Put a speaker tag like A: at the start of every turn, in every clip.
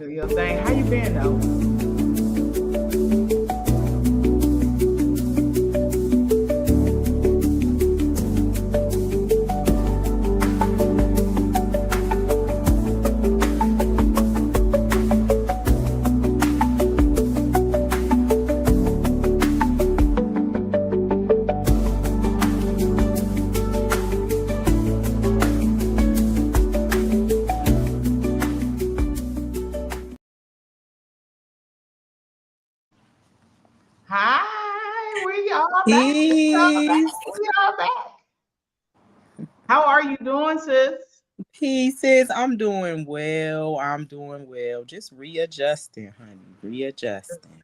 A: Do your thing. How you been though? Hi, we all back. We all back.
B: Peace,
A: We all back. How are you doing, sis?
B: pieces. I'm doing well. I'm doing well. Just readjusting, honey. Readjusting.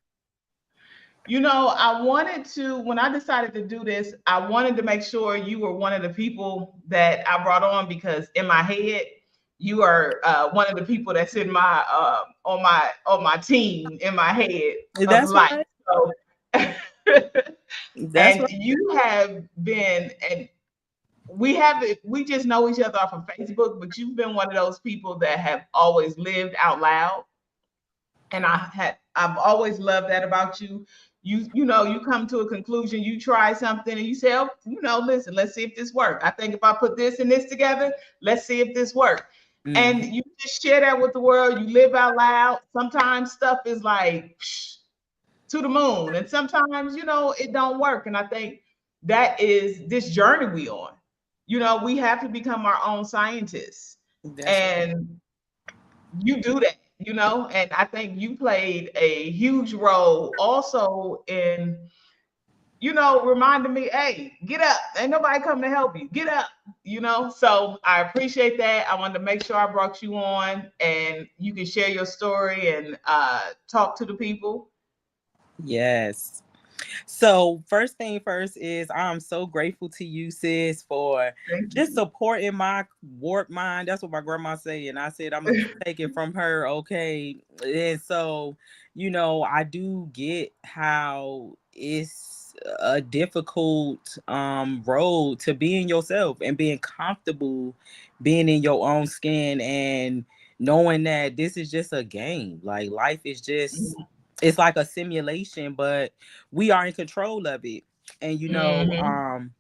A: I wanted to, when I decided to do this, I wanted to make sure you were one of the people that I brought on because in my head, you are one of the people that's in my on my team in my head of
B: That's
A: life.
B: right.
A: So,
B: That's
A: and
B: right.
A: you have been, and we just know each other off of Facebook, but you've been one of those people that have always lived out loud. And I've always loved that about you. You come to a conclusion, you try something and you say, oh, listen, let's see if this works. I think if I put this and this together, let's see if this works. And
B: Mhm.
A: you just share that with the world. You live out loud. Sometimes stuff is like to the moon, and sometimes it don't work. And I think that is this journey we on. We have to become our own scientists,
B: That's right.
A: and you do that. And I think you played a huge role also in reminding me, hey, get up, ain't nobody coming to help you, get up. So I appreciate that. I wanted to make sure I brought you on and you can share your story and talk to the people.
B: Yes. So first thing first is I'm so grateful to you, sis, for
A: Thank
B: just
A: you.
B: supporting my warped mind. That's what my grandma said, and I said I'm gonna take it from her. Okay, and so I do get how it's a difficult road to being yourself and being comfortable being in your own skin and knowing that this is just a game. Like life is just it's like a simulation, but we are in control of it. And
A: Mhm.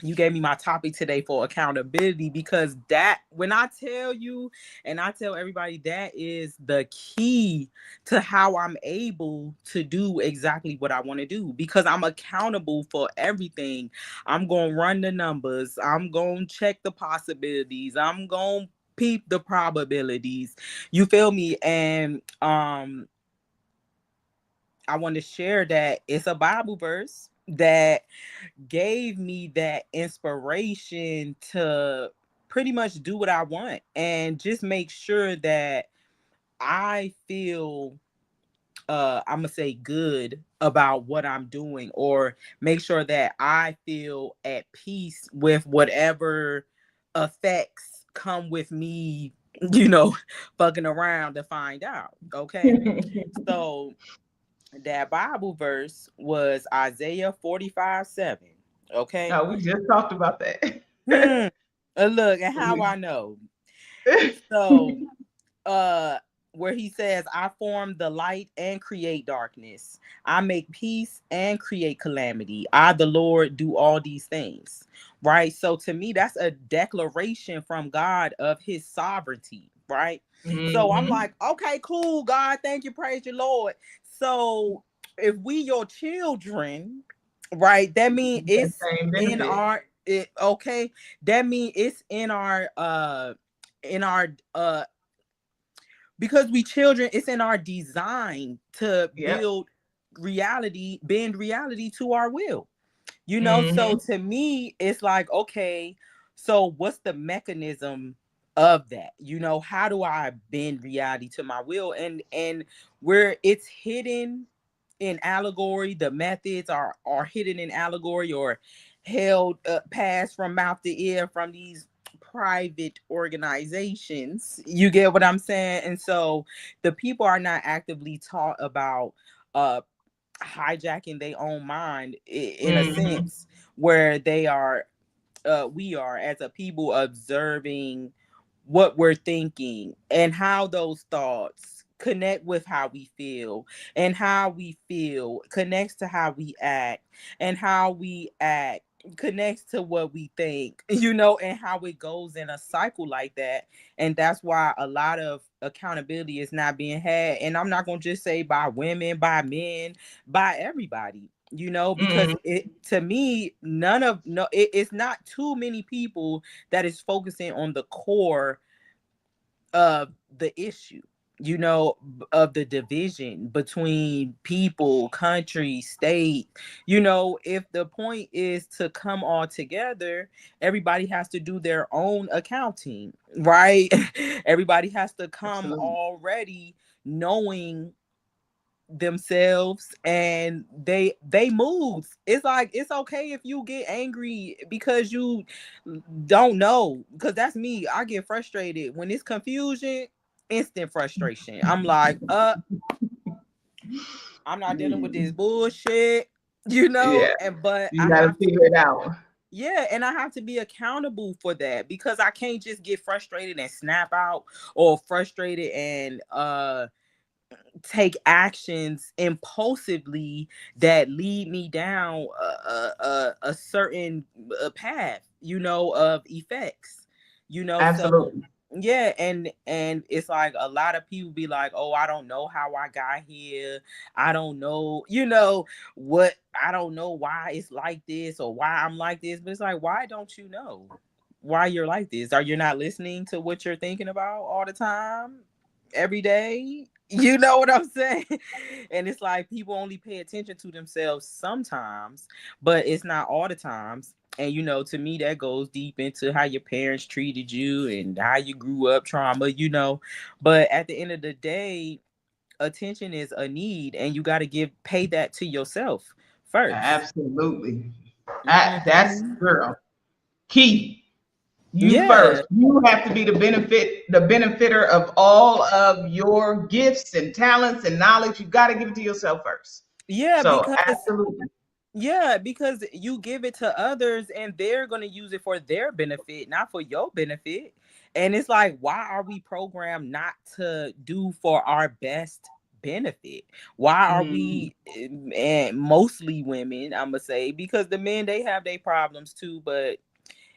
B: you gave me my topic today for accountability because that when I tell you and I tell everybody that is the key to how I'm able to do exactly what I want to do because I'm accountable for everything. I'm going to run the numbers. I'm going to check the possibilities. I'm going to peep the probabilities. You feel me? And I want to share that it's a Bible verse that gave me that inspiration to pretty much do what I want and just make sure that I feel I'm gonna say good about what I'm doing or make sure that I feel at peace with whatever effects come with me, fucking around to find out. Okay. So that Bible verse was Isaiah 45:7. Okay.
A: No, we just talked about that.
B: Hmm. Look, and how I know. So, uh, where he says, I form the light and create darkness. I make peace and create calamity. I, the Lord, do all these things. Right. So, to me, that's a declaration from God of his sovereignty. Right. So, I'm
A: Mhm.
B: like, okay, cool, God. Thank you. Praise your Lord. So, if we your children, right, that means
A: That
B: it's
A: same
B: in
A: benefit.
B: our, okay, that means it's in our because we children, it's in our design to
A: Yep.
B: bend reality to our will. So
A: Mhm.
B: to me, it's like, okay, so what's the mechanism of that? How do I bend reality to my will? And where it's hidden in allegory, the methods are hidden in allegory or held passed from mouth to ear from these private organizations. You get what I'm saying? And so the people are not actively taught about uh hijacking their own mind in a
A: Mhm.
B: sense where we are as a people observing what we're thinking and how those thoughts connect with how we feel, and how we feel connects to how we act, and how we act connects to what we think, and how it goes in a cycle like that. And that's why a lot of accountability is not being had. And I'm not going to just say by women, by men, by everybody, because
A: Mhm.
B: it, to me, it's not too many people that is focusing on the core of the issue, of the division between people, country, state. If the point is to come all together, everybody has to do their own accounting, right? Everybody has to come
A: Absolutely.
B: already knowing themselves, and they moves. It's like, it's okay if you get angry because you don't know, because that's me. I get frustrated when it's confusion, instant frustration. I'm like, I'm not dealing with this bullshit,
A: Yeah,
B: and but
A: you
B: I
A: got to
B: have to,
A: figure it out.
B: yeah, and I have to be accountable for that, because I can't just get frustrated and snap out, or frustrated and take actions impulsively that lead me down a certain path, of effects, so
A: Absolutely.
B: yeah. And it's like a lot of people be like, oh, I don't know how I got here. I don't know, what, I don't know why it's like this, or why I'm like this. But it's like, why don't you know why you're like this? Are you not listening to what you're thinking about all the time, every day? You know what I'm saying? And it's like, people only pay attention to themselves sometimes, but it's not all the times. And to me, that goes deep into how your parents treated you and how you grew up, trauma, But at the end of the day, attention is a need, and you got to pay that to yourself first.
A: Absolutely. That's
B: Mhm.
A: girl key. You
B: Yeah.
A: first. You have to be the benefitter of all of your gifts and talents and knowledge. You got to give it to yourself first.
B: Yeah,
A: So
B: because
A: absolutely.
B: Yeah, because you give it to others and they're going to use it for their benefit, not for your benefit. And it's like, why are we programmed not to do for our best benefit? Why are
A: Mm,
B: we, and mostly women, I'm going to say, because the men, they have their problems too, but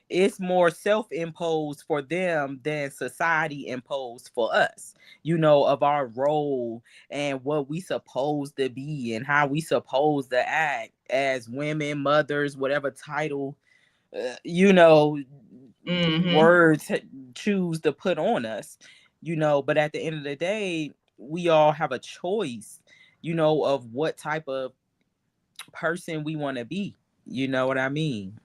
B: it's more self-imposed for them than society imposed for us, of our role and what we supposed to be and how we supposed to act as women, mothers, whatever title,
A: mm-hmm.
B: words choose to put on us, but at the end of the day, we all have a choice, of what type of person we want to be. You know what I mean?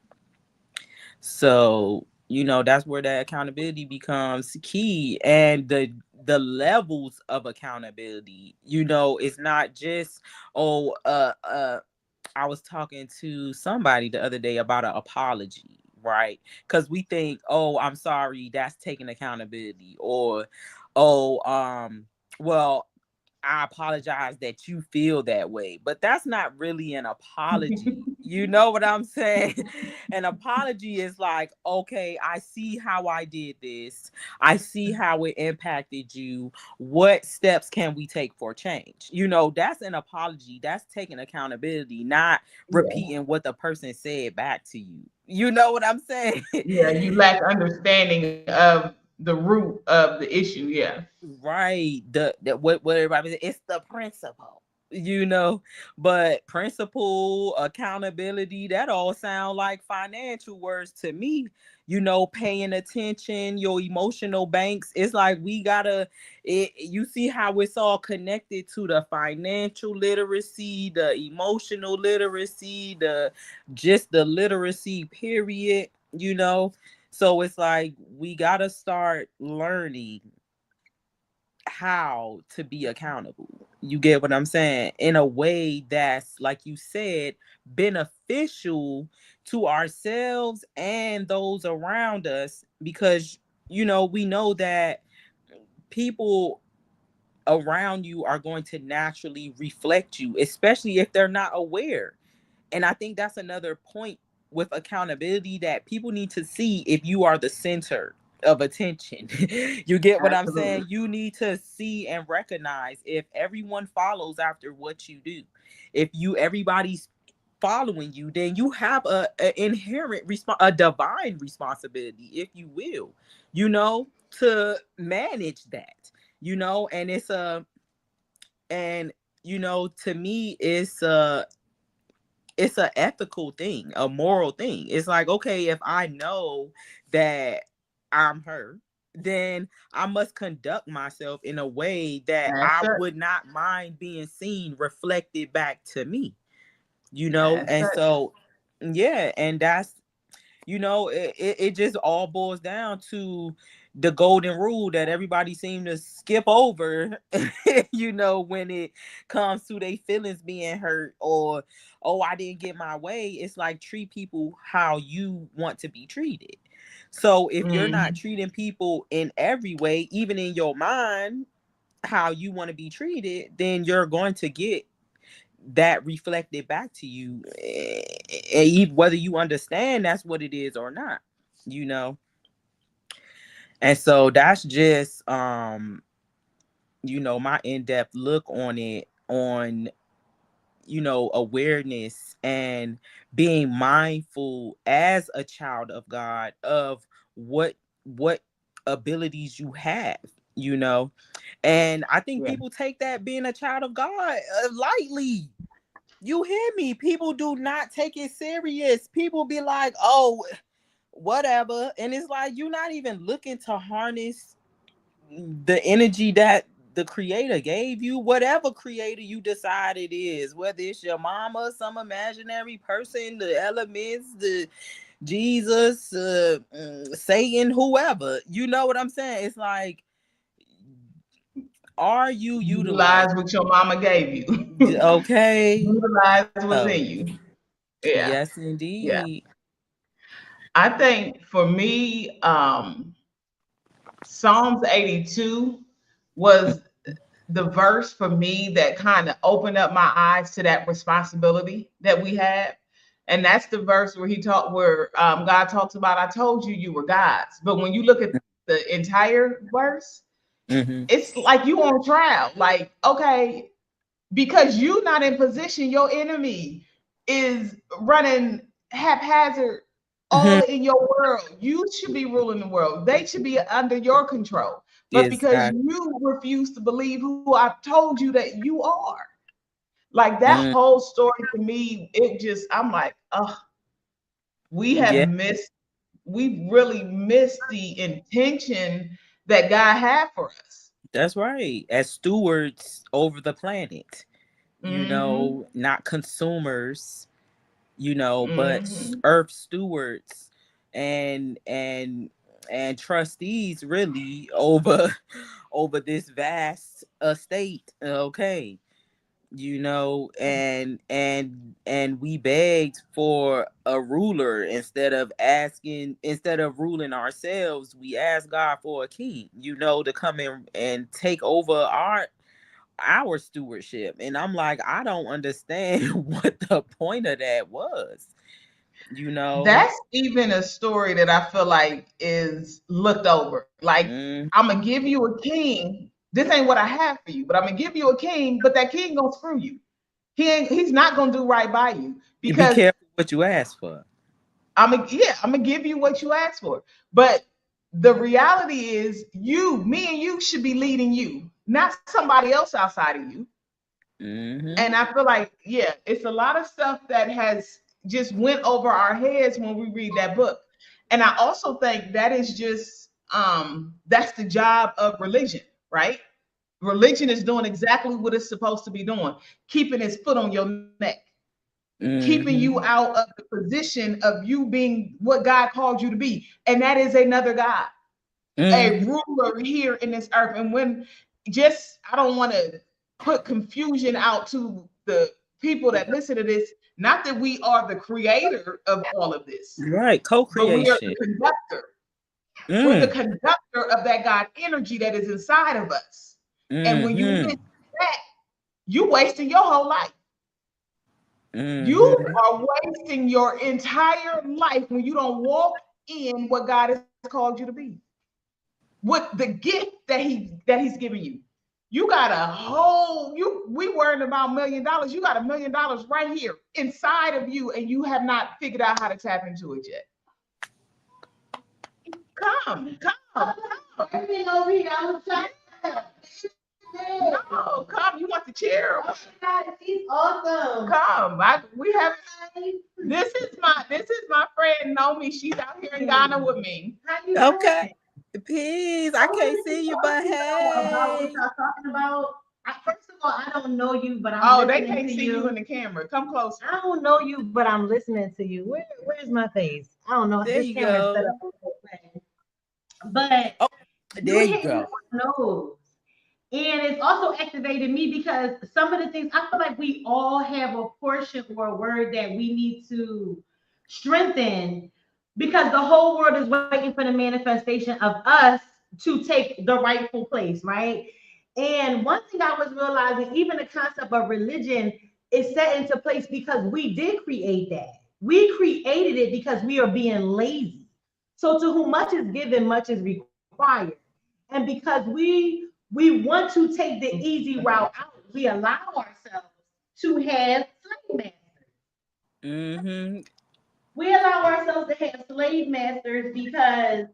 B: So, that's where that accountability becomes key. And the levels of accountability, it's not just, oh, I was talking to somebody the other day about an apology, right? Because we think, oh, I'm sorry, that's taking accountability, or oh, well, I apologize that you feel that way. But that's not really an apology. You know what I'm saying? An apology is like, okay, I see how I did this. I see how it impacted you. What steps can we take for change? That's an apology. That's taking accountability, not
A: Yeah.
B: repeating what the person said back to you. You know what I'm saying?
A: Yeah. You lack understanding of the root of the issue. Yeah.
B: Right. What everybody says, it's the principle, but principle, accountability, that all sound like financial words to me. Paying attention, your emotional banks. It's like we gotta you see how it's all connected to the financial literacy, the emotional literacy, the literacy period, so it's like we gotta start learning how to be accountable. You get what I'm saying? In a way that's, like you said, beneficial to ourselves and those around us, because we know that people around you are going to naturally reflect you, especially if they're not aware. And I think that's another point with accountability, that people need to see if you are the center of attention. You get what I'm
A: Absolutely.
B: saying? You need to see and recognize if everyone follows after what you do. If everybody's following you, then you have a inherent a divine responsibility, if you will, to manage that, and and to me it's a ethical thing, a moral thing. It's like, okay, if I know that I'm her, then I must conduct myself in a way that
A: That's
B: I
A: it.
B: would not mind being seen reflected back to me,
A: That's
B: and
A: it.
B: so yeah, and that's it just all boils down to the golden rule that everybody seem to skip over, when it comes to their feelings being hurt, or, oh, I didn't get my way. It's like, treat people how you want to be treated. So if you're not
A: Mhm.
B: treating people in every way, even in your mind, how you want to be treated, then you're going to get that reflected back to you, whether you understand that's what it is or not, and so that's just my in-depth look on it, on awareness and being mindful as a child of God of what abilities you have, and I think
A: Yeah.
B: people take that being a child of God lightly. You hear me? People do not take it serious. People be like, oh, whatever. And it's like, you're not even looking to harness the energy that the creator gave you, whatever creator you decide it is, whether it's your mama, some imaginary person, the elements, the Jesus, Satan, whoever. You know what I'm saying? It's like, are you
A: Utilize
B: utilizing?
A: what your mama gave you.
B: Okay.
A: Utilize what's
B: Oh,
A: in you. Yeah.
B: yes,
A: Yeah.
B: indeed.
A: I think for me, Psalms 82 was the verse for me that kind of opened up my eyes to that responsibility that we have. And that's the verse where God talks about, I told you you were God's. But when you look at the entire verse,
B: Mm-hmm.
A: it's like you on trial. Like, okay, because you're not in position, your enemy is running haphazard all
B: Mm-hmm.
A: in your world. You should be ruling the world. They should be under your control. But because
B: Exactly.
A: you refuse to believe who I've told you that you are, like that
B: Mm,
A: whole story to me, I'm like, oh, we have
B: yeah,
A: missed, we really missed the intention that God had for us.
B: that's right. As stewards over the planet,
A: Mm-hmm.
B: not consumers, but
A: Mm-hmm.
B: earth stewards and and and trustees really over over this vast estate. Okay. And we begged for a ruler instead of ruling ourselves. We asked God for a king, to come in and take over our stewardship. And I'm like, I don't understand what the point of that was, you know
A: That's even a story that I feel like is looked over. Like,
B: mm,
A: I'm gonna give you a king. This ain't what I have for you, but I'm gonna give you a king, but that king gonna screw you. He's not gonna do right by you
B: be
A: because
B: careful what you ask for.
A: I'm gonna give you what you asked for. But the reality is me and you should be leading you, not somebody else outside of you.
B: Hmm.
A: And I feel like, yeah, it's a lot of stuff that has just went over our heads when we read that book. And I also think that is just that's the job of religion, right? Religion is doing exactly what it's supposed to be doing, keeping its foot on your neck, keeping you
B: Hmm.
A: out of the position of you being what God called you to be. And that is another God, a
B: Hmm.
A: ruler here in this earth. And when just, I don't want to put confusion out to the people that listen to this, not that we are the creator of all of this,
B: Right,
A: but we are
B: co-creation.
A: the conductor. We're the
B: Mm.
A: conductor of that God energy that is inside of us. And when you miss
B: Hmm.
A: that, you wasting your whole life. You
B: Hmm.
A: are wasting your entire life when you don't walk in what God has called you to be. with the gift that he's giving you. You got a whole, we worrying about $1 million. You got $1 million right here inside of you, and you have not figured out how to tap into it yet. Come.
C: Everything over here, I was trying to.
A: No, come. You want the chair?
C: Oh my God, she's awesome.
A: Come. This is my friend Nomi. She's out here in Ghana with me.
B: Okay. Peace. I can't see you, but
C: About what
B: hey.
C: y'all talking about. First of all, I don't know you, but I'm
A: they
C: listening
A: can't
C: to
A: see you in the camera. Come closer.
C: I don't know you, but I'm listening to you. Where's my face? I don't know.
B: There
C: This
B: you
C: camera's
B: go.
C: set up. But
B: There you go.
C: Nose. And it's also activated me because some of the things I feel like we all have a portion or a word that we need to strengthen because the whole world is waiting for the manifestation of us to take the rightful place, right? And one thing I was realizing, even the concept of religion is set into place because we did create that. We created it because we are being lazy. So to whom much is given, much is required. And because we want to take the easy route out, we allow ourselves to have slave masters.
B: Mm-hmm.
C: We allow ourselves to have slave masters because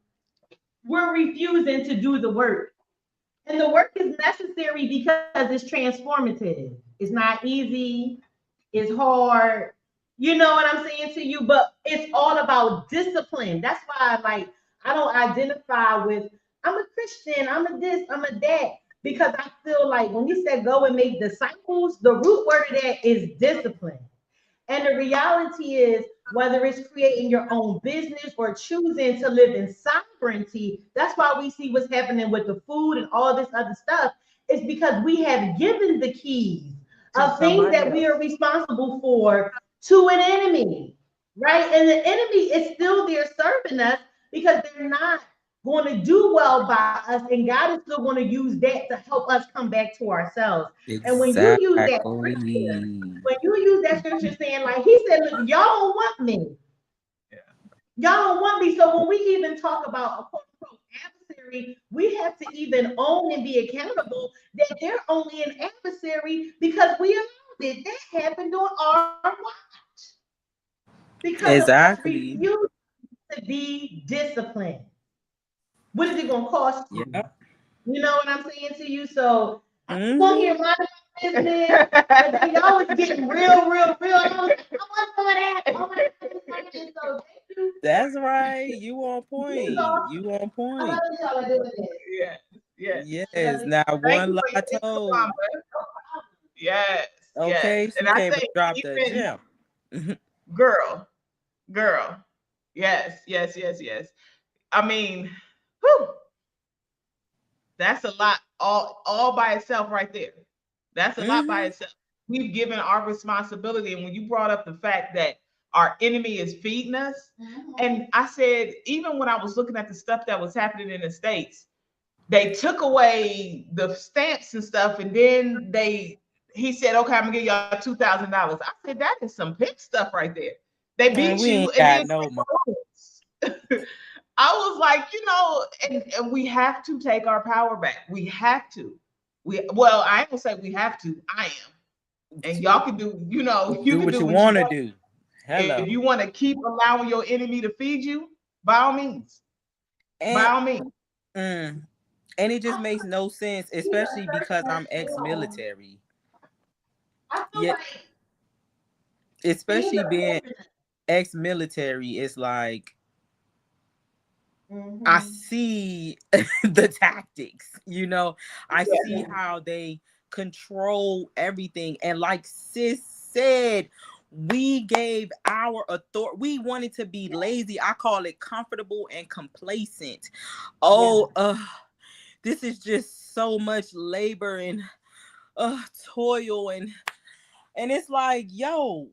C: we're refusing to do the work. And the work is necessary because it's transformative. It's not easy, it's hard. You know what I'm saying to you? But it's all about discipline. That's why I don't identify with I'm a Christian, I'm a this, I'm a that. Because I feel like when he said go and make disciples, the root word of that is discipline. And the reality is, whether it's creating your own business or choosing to live in sovereignty, that's why we see what's happening with the food and all this other stuff. It's because we have given the keys of things that we are responsible for to an enemy, right? And the enemy is still there serving us because they're not going to do well by us, and God is still going to use that to help us come back to ourselves.
B: Exactly.
C: And when you use that scripture saying, like he said, look, y'all don't want me. Y'all don't want me. So when we even talk about a quote unquote adversary, we have to even own and be accountable that they're only an adversary because we allowed it. That happened on our watch. Because
B: exactly.
C: of us refusing to be disciplined. What is it going to cost you?
B: Yeah.
C: You know what I'm saying to you? So I'm going to hear my business, but then y'all was getting real. I want some of that. I want some so
B: that's right. You on point. You on point.
C: I love y'all are doing this.
B: Yes. Now one lie told.
A: Yes.
B: Okay.
A: Yes.
B: She came and dropped the gem.
A: Girl. Yes. I mean, whew, that's a lot all by itself right there. That's a lot by itself. We've given our responsibility. And when you brought up the fact that our enemy is feeding us, and I said, even when I was looking at the stuff that was happening in the States, they took away the stamps and stuff, and then he said, okay, I'm gonna give y'all $2,000. I said, that is some pimp stuff right there. They beat you and then I was like, and we have to take our power back. We have to. I ain't gonna say we have to. I am. And y'all can do, you
B: do what you want to do.
A: Hello. If you want to keep allowing your enemy to feed you, by all means.
B: And it just makes no sense, especially because I'm ex-military. Yeah. Especially being ex-military, it's like I see the tactics, I see how they control everything. And like sis said, we gave our authority. We wanted to be lazy. I call it comfortable and complacent. This is just so much labor and toil and it's like, yo,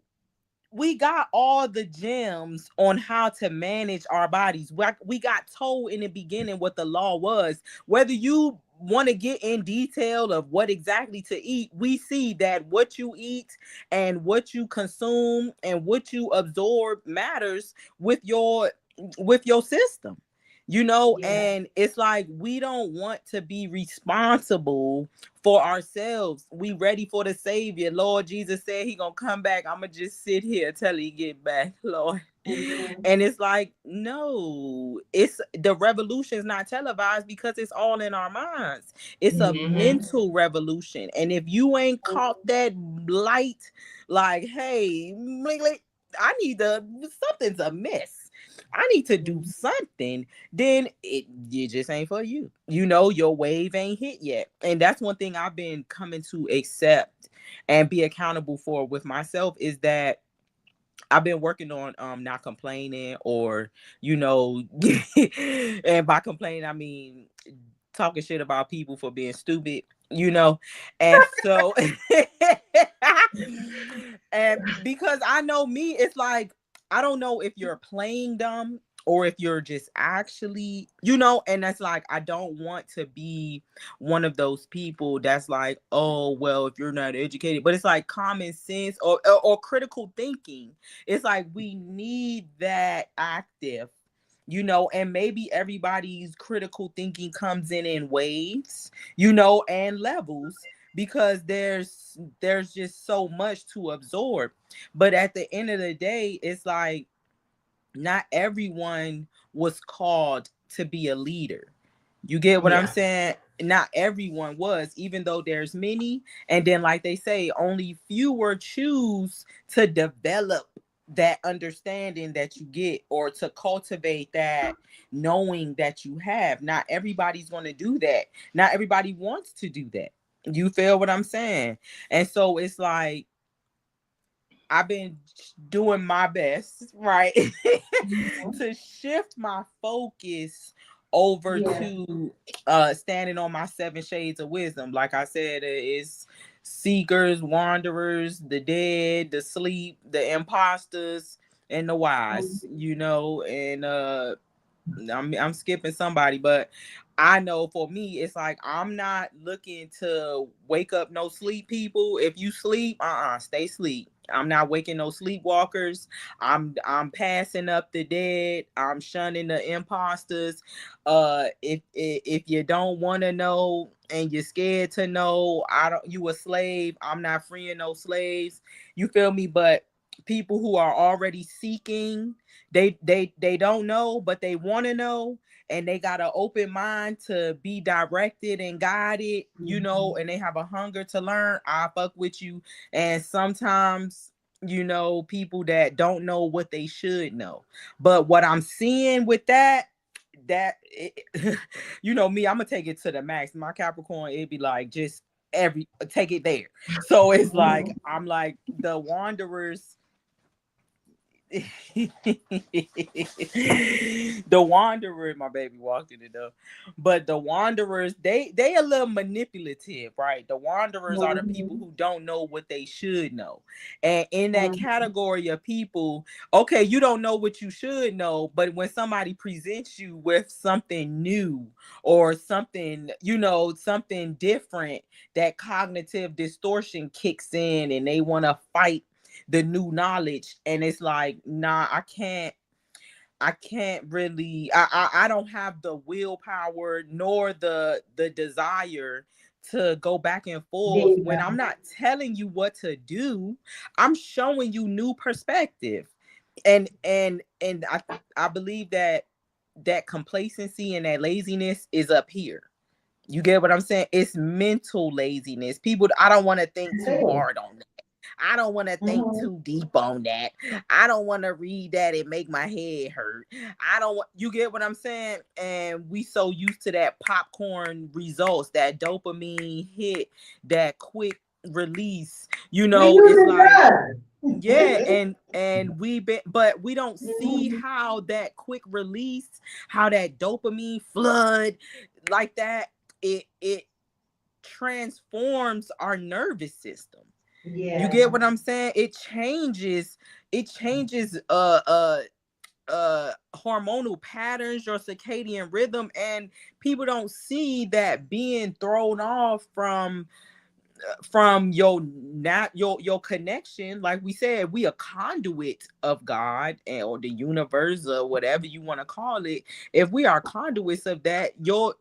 B: we got all the gems on how to manage our bodies. We got told in the beginning what the law was. Whether you want to get in detail of what exactly to eat, we see that what you eat and what you consume and what you absorb matters with your system. you know,
C: Yeah.
B: and it's like we don't want to be responsible for ourselves. We ready for the Savior. Lord Jesus said he gonna come back. I'm gonna just sit here till he get back, Lord.
C: Mhm.
B: And it's like, no, it's the revolution is not televised because it's all in our minds. It's a
A: Mhm.
B: mental revolution. And if you ain't caught that light, like, hey, I need to, something's amiss. I need to do something, then it just ain't for you. You know, your wave ain't hit yet. And that's one thing I've been coming to accept and be accountable for with myself is that I've been working on not complaining, or you know, and by complaining I mean talking shit about people for being stupid, you know. And so and because I know me, it's like I don't know if you're playing dumb or if you're just actually, you know, and that's like I don't want to be one of those people that's like, oh well, if you're not educated, but it's like common sense or critical thinking. It's like we need that active, you know, and maybe everybody's critical thinking comes in waves, you know, and levels, because there's just so much to absorb. But at the end of the day, it's like not everyone was called to be a leader. You get what I'm
A: Yeah.
B: saying? Not everyone was, even though there's many. And then, like they say, only fewer choose to develop that understanding that you get, or to cultivate that knowing that you have. Not everybody's going to do that. Not everybody wants to do that. You feel what I'm saying? And so it's like, I've been doing my best, right, to shift my focus over
C: Yeah.
B: to standing on my 7 shades of wisdom. Like I said, it's seekers, wanderers, the dead, the sleep, the imposters, and the wise, you know. And I'm skipping somebody, but I know for me, it's like I'm not looking to wake up no sleep people. If you sleep, stay sleep. I'm not waking no sleepwalkers. I'm passing up the dead. I'm shunning the imposters. If you don't want to know and you're scared to know, you a slave. I'm not freeing no slaves. You feel me? But people who are already seeking, they don't know, but they want to know, and they got an open mind to be directed and guided, you know, and they have a hunger to learn. I fuck with you. And sometimes, you know, people that don't know what they should know. But what I'm seeing with you know me, I'm gonna take it to the max. My Capricorn, it'd be like just take it there. So it's like I'm like the wanderers. The wanderer, my baby walked in it though. But the wanderers, they a little manipulative, right? The wanderers are the people who don't know what they should know. And in that category of people, okay, you don't know what you should know, but when somebody presents you with something new or something, you know, something different, that cognitive distortion kicks in and they want to fight the new knowledge. And it's like, nah, I can't really, I don't have the willpower nor the desire to go back and forth when I'm not telling you what to do. I'm showing you new perspective. And I believe that complacency and that laziness is up here. You get what I'm saying? It's mental laziness. People, I don't want to think too hard on that. I don't want to think too deep on that. I don't want to read that and make my head hurt. I don't want, you get what I'm saying? And we so used to that popcorn results, that dopamine hit, that quick release. You know, it's like, yeah, and we been, but we don't see how that quick release, how that dopamine flood like that, it transforms our nervous system. You get what I'm saying? It changes hormonal patterns, your circadian rhythm, and people don't see that being thrown off from from your connection, like we said, we a conduit of God or the universe or whatever you want to call it. If we are conduits of that,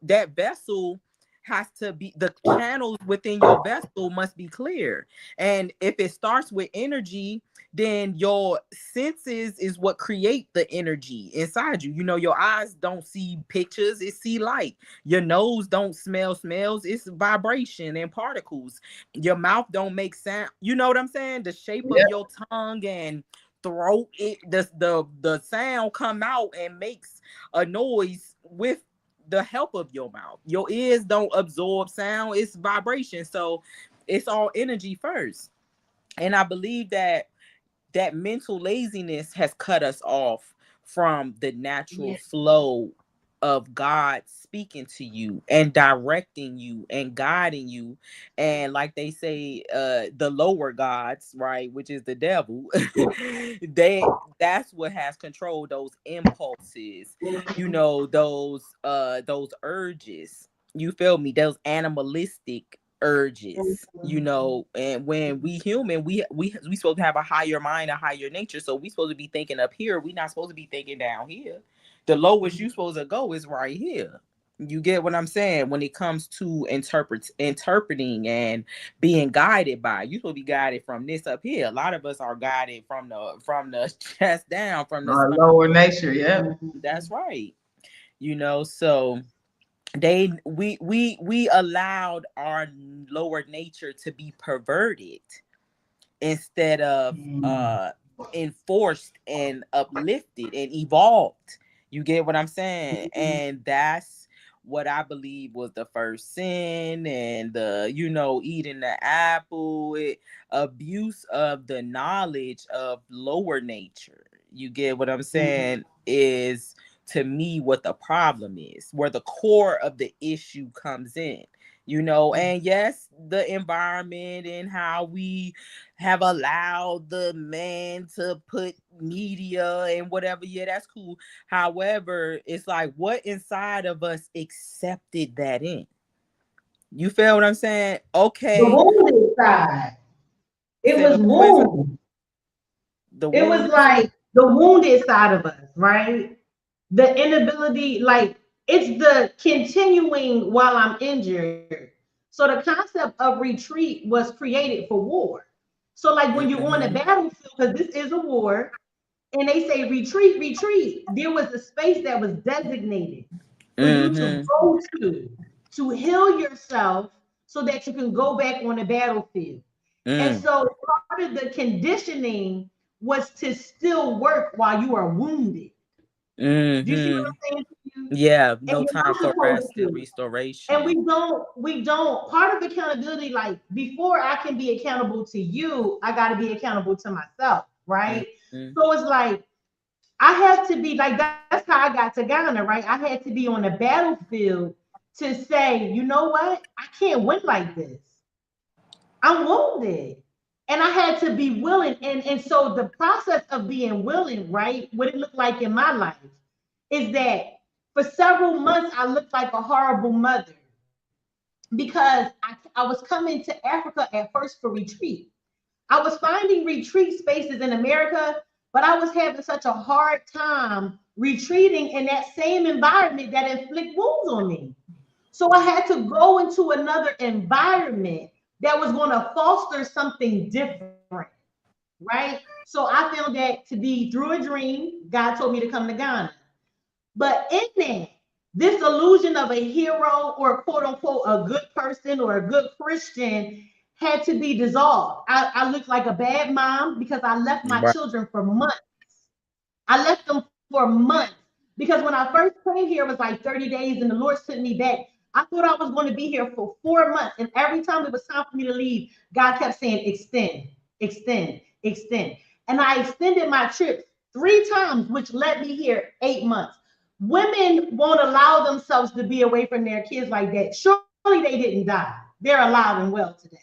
B: that vessel has to be, the channels within your vessel must be clear. And if it starts with energy, then your senses is what create the energy inside you. You know, your eyes don't see pictures, it see light. Your nose don't smell smells, it's vibration and particles. Your mouth don't make sound. You know what I'm saying? The shape of your tongue and throat, the sound come out and makes a noise with the help of your mouth. Your ears don't absorb sound, it's vibration. So it's all energy first. And I believe that mental laziness has cut us off from the natural flow of God speaking to you and directing you and guiding you. And like they say, the lower gods, right, which is the devil, that's what has controlled those impulses, you know, those urges. You feel me? Those animalistic urges, you know. And when we human, we supposed to have a higher mind, a higher nature. So we supposed to be thinking up here. We not supposed to be thinking down here. The lowest you supposed to go is right here. You get what I'm saying? When it comes to interpreting and being guided by, you supposed to be guided from this up here. A lot of us are guided from the chest down, from the
A: our lower nature. Yeah,
B: that's right. You know, so we allowed our lower nature to be perverted instead of enforced and uplifted and evolved. You get what I'm saying? And that's what I believe was the first sin, and the, you know, eating the apple, abuse of the knowledge of lower nature. You get what I'm saying? Is, to me, what the problem is, where the core of the issue comes in. You know, and yes, the environment and how we have allowed the man to put media and whatever. Yeah, that's cool. However, it's like, what inside of us accepted that in? You feel what I'm saying? Okay.
C: The wounded side. It was wound. It was like the wounded side of us, right? The inability, like, it's the continuing while I'm injured. So the concept of retreat was created for war. So like when you're on the battlefield, because this is a war, and they say retreat, retreat, there was a space that was designated for you to go to heal yourself so that you can go back on the battlefield. And so part of the conditioning was to still work while you are wounded. Do you see what I'm saying to you?
B: Yeah, no time for rest and restoration.
C: And we don't, part of accountability, like, before I can be accountable to you, I got to be accountable to myself, right? So it's like, I had to be like, that's how I got to Ghana, right? I had to be on the battlefield to say, you know what? I can't win like this. I'm wounded. And I had to be willing. And so the process of being willing, right? What it looked like in my life is that for several months, I looked like a horrible mother because I was coming to Africa at first for retreat. I was finding retreat spaces in America, but I was having such a hard time retreating in that same environment that inflict wounds on me. So I had to go into another environment that was going to foster something different, right? So I found that to be through a dream. God told me to come to Ghana. But in that, this illusion of a hero or quote unquote a good person or a good Christian had to be dissolved. I looked like a bad mom because I left my children for months. I left them for months because when I first came here, it was like 30 days and the Lord sent me back. I thought I was going to be here for 4 months. And every time it was time for me to leave, God kept saying, extend, extend, extend. And I extended my trip 3 times, which led me here 8 months. Women won't allow themselves to be away from their kids like that. Surely they didn't die. They're alive and well today.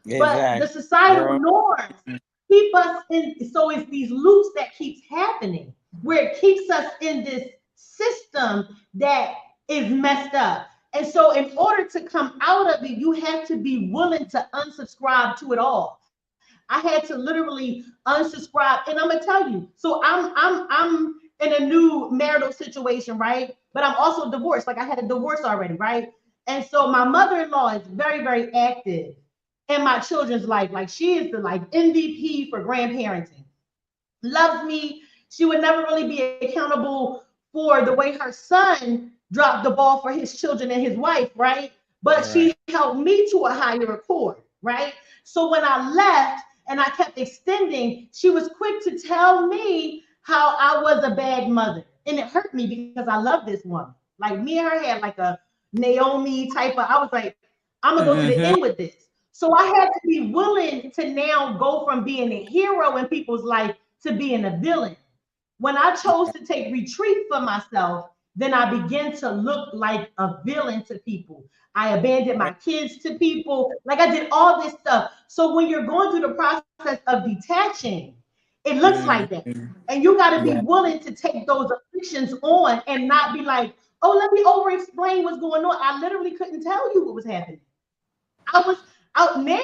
C: Exactly. But the societal norms keep us in. So it's these loops that keeps happening where it keeps us in this system that is messed up. And so in order to come out of it, you have to be willing to unsubscribe to it all. I had to literally unsubscribe. And I'm gonna tell you, so I'm in a new marital situation, right? But I'm also divorced. Like I had a divorce already, right? And so my mother-in-law is very, very active in my children's life. Like she is the like MVP for grandparenting. Loves me. She would never really be accountable for the way her son dropped the ball for his children and his wife, right? But she helped me to a higher accord, right? So when I left and I kept extending, she was quick to tell me how I was a bad mother. And it hurt me because I love this woman. Like me and her had like a Naomi type of, I was like, I'm gonna go to the end with this. So I had to be willing to now go from being a hero in people's life to being a villain. When I chose to take retreat for myself, then I began to look like a villain to people. I abandoned my kids to people. Like I did all this stuff. So when you're going through the process of detaching, it looks like that. And you got to be willing to take those afflictions on and not be like, oh, let me over explain what's going on. I literally couldn't tell you what was happening. I was out now.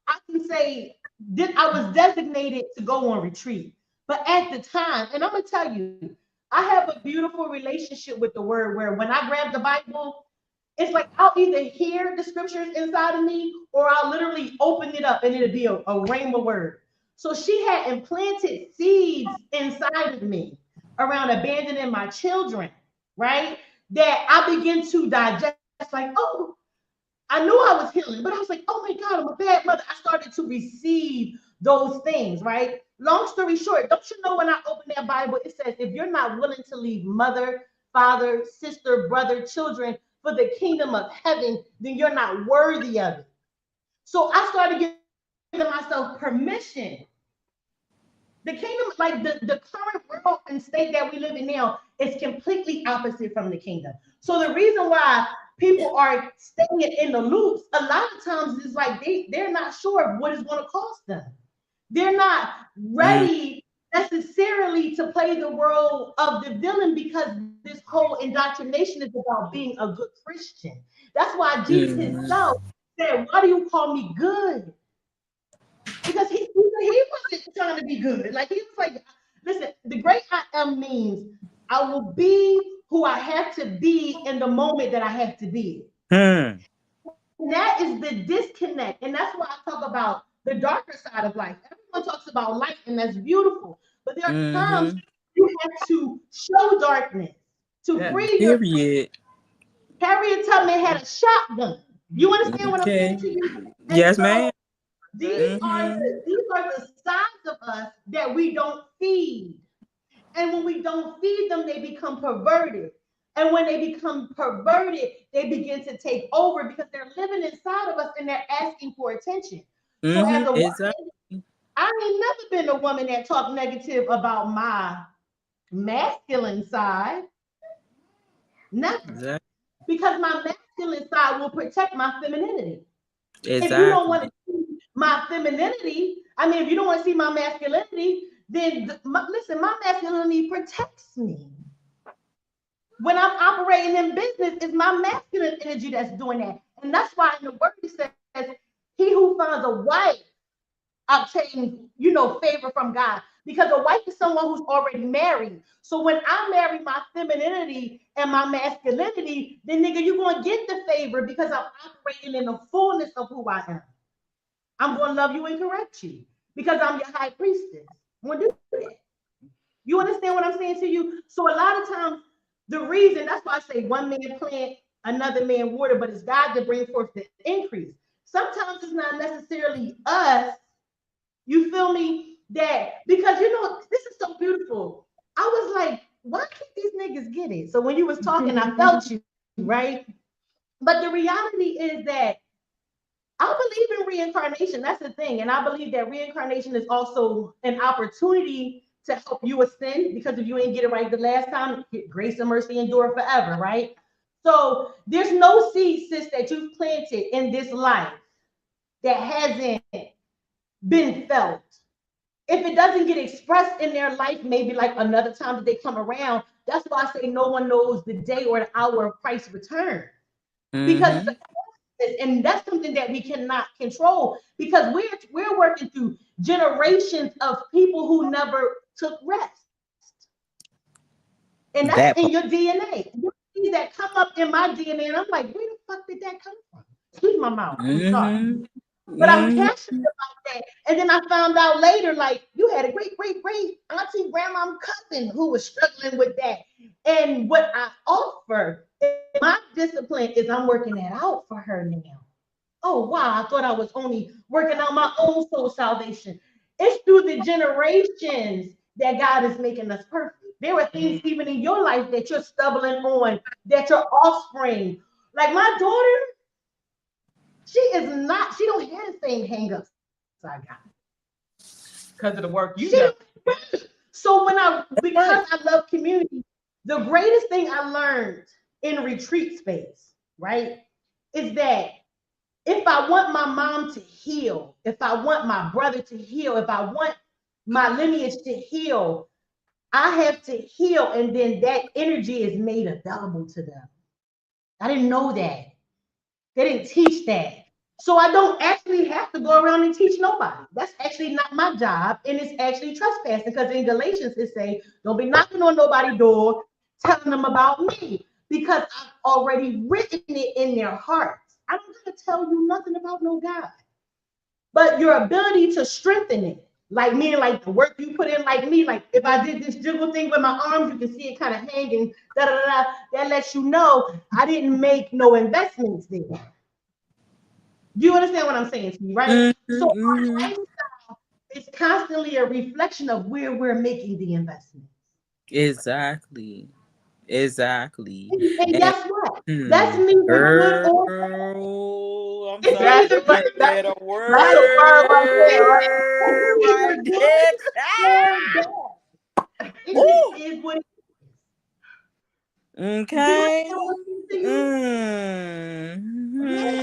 C: I can say that I was designated to go on retreat. But at the time, and I'm going to tell you, I have a beautiful relationship with the word where when I grab the Bible, it's like I'll either hear the scriptures inside of me or I'll literally open it up and it'll be a rainbow word. So she had implanted seeds inside of me around abandoning my children, right? That I begin to digest like, oh, I knew I was healing, but I was like, oh my God, I'm a bad mother. I started to receive those things, right? Long story short, don't you know when I open that Bible, it says, if you're not willing to leave mother, father, sister, brother, children for the kingdom of heaven, then you're not worthy of it. So I started giving myself permission. The kingdom, like the current world and state that we live in now, is completely opposite from the kingdom. So the reason why people are staying in the loops a lot of times is like they're not sure what it's going to cost them. They're not ready necessarily to play the role of the villain because this whole indoctrination is about being a good Christian. That's why Jesus himself said, why do you call me good? Because he wasn't trying to be good. Like he was like, listen, the great I am means I will be who I have to be in the moment that I have to be. And that is the disconnect. And that's why I talk about the darker side of life. Everyone talks about light, and that's beautiful. But there are times you have to show darkness to free your period. Harriet Tubman had a shotgun. You understand what I'm saying to you? And
B: yes, ma'am.
C: These are the sides of us that we don't feed. And when we don't feed them, they become perverted. And when they become perverted, they begin to take over because they're living inside of us and they're asking for attention. So as a woman, I ain't never been a woman that talked negative about my masculine side. Never. Because my masculine side will protect my femininity. If you don't want to see my femininity, I mean, if you don't want to see my masculinity, then listen, my masculinity protects me. When I'm operating in business, it's my masculine energy that's doing that. And that's why in the word it says, he who finds a wife obtains, favor from God. Because a wife is someone who's already married. So when I marry my femininity and my masculinity, then nigga, you're going to get the favor because I'm operating in the fullness of who I am. I'm going to love you and correct you because I'm your high priestess. I'm going to do that. You understand what I'm saying to you? So a lot of times, the reason, that's why I say one man plant, another man water, but it's God that brings forth the increase. Sometimes it's not necessarily us. You feel me? That, because this is so beautiful. I was like, why can't these niggas get it? So when you was talking, I felt you, right? But the reality is that I believe in reincarnation. That's the thing. And I believe that reincarnation is also an opportunity to help you ascend, because if you ain't get it right the last time, grace and mercy endure forever, right? So there's no seed, sis, that you've planted in this life that hasn't been felt. If it doesn't get expressed in their life, maybe like another time that they come around, that's why I say no one knows the day or the hour of Christ's return. because
B: Mhm.
C: and that's something that we cannot control because we're working through generations of people who never took rest. And that's
B: That
C: in
B: part.
C: your DNA. You see that come up in my DNA, and I'm like, where the fuck did that come from? Excuse my mouth. I'm sorry.
B: Mhm.
C: But I'm
B: Mhm.
C: passionate about that. And then I found out later, like, you had a great, great, great auntie, grandma, cousin who was struggling with that. And what I offer in my discipline is I'm working that out for her now. Oh, wow. I thought I was only working on my own soul salvation. It's through the generations that God is making us perfect. There are things even in your life that you're stumbling on, that your offspring, like my daughter, she don't have the same hangups I got.
A: Because of the work you
C: She
A: done.
C: don't. So
B: Right.
C: because I love community, the greatest thing I learned in retreat space, right, is that if I want my mom to heal, if I want my brother to heal, if I want my lineage to heal, I have to heal, and then that energy is made available to them. I didn't know that. They didn't teach that. So I don't actually have to go around and teach nobody. That's actually not my job, and it's actually trespassing because in Galatians it say, "Don't be knocking on nobody's door, telling them about me, because I've already written it in their hearts." I don't gotta tell you nothing about no God, but your ability to strengthen it, like meaning like the work you put in, like me, like if I did this jiggle thing with my arms, you can see it kind of hanging. Da da da. That lets you know I didn't make no investments there. Do you understand what I'm saying to you, right?
B: Mhm.
C: So our
B: Mhm.
C: life is constantly a reflection of where we're making the investment.
B: Exactly. Exactly.
C: And
B: And
C: guess what? That's neither good
B: girl,
C: or
B: I'm
C: it's
B: sorry,
A: That's
B: you
C: neither
A: right.
B: just
C: good.
B: said a
A: That's a word right there, right?
C: It's
B: word right
C: neither good
B: there.
C: or
B: Ah!
C: bad. It just
B: Ooh.
C: is what it is. Do you
B: Okay.
C: understand what I'm saying to you? Yeah.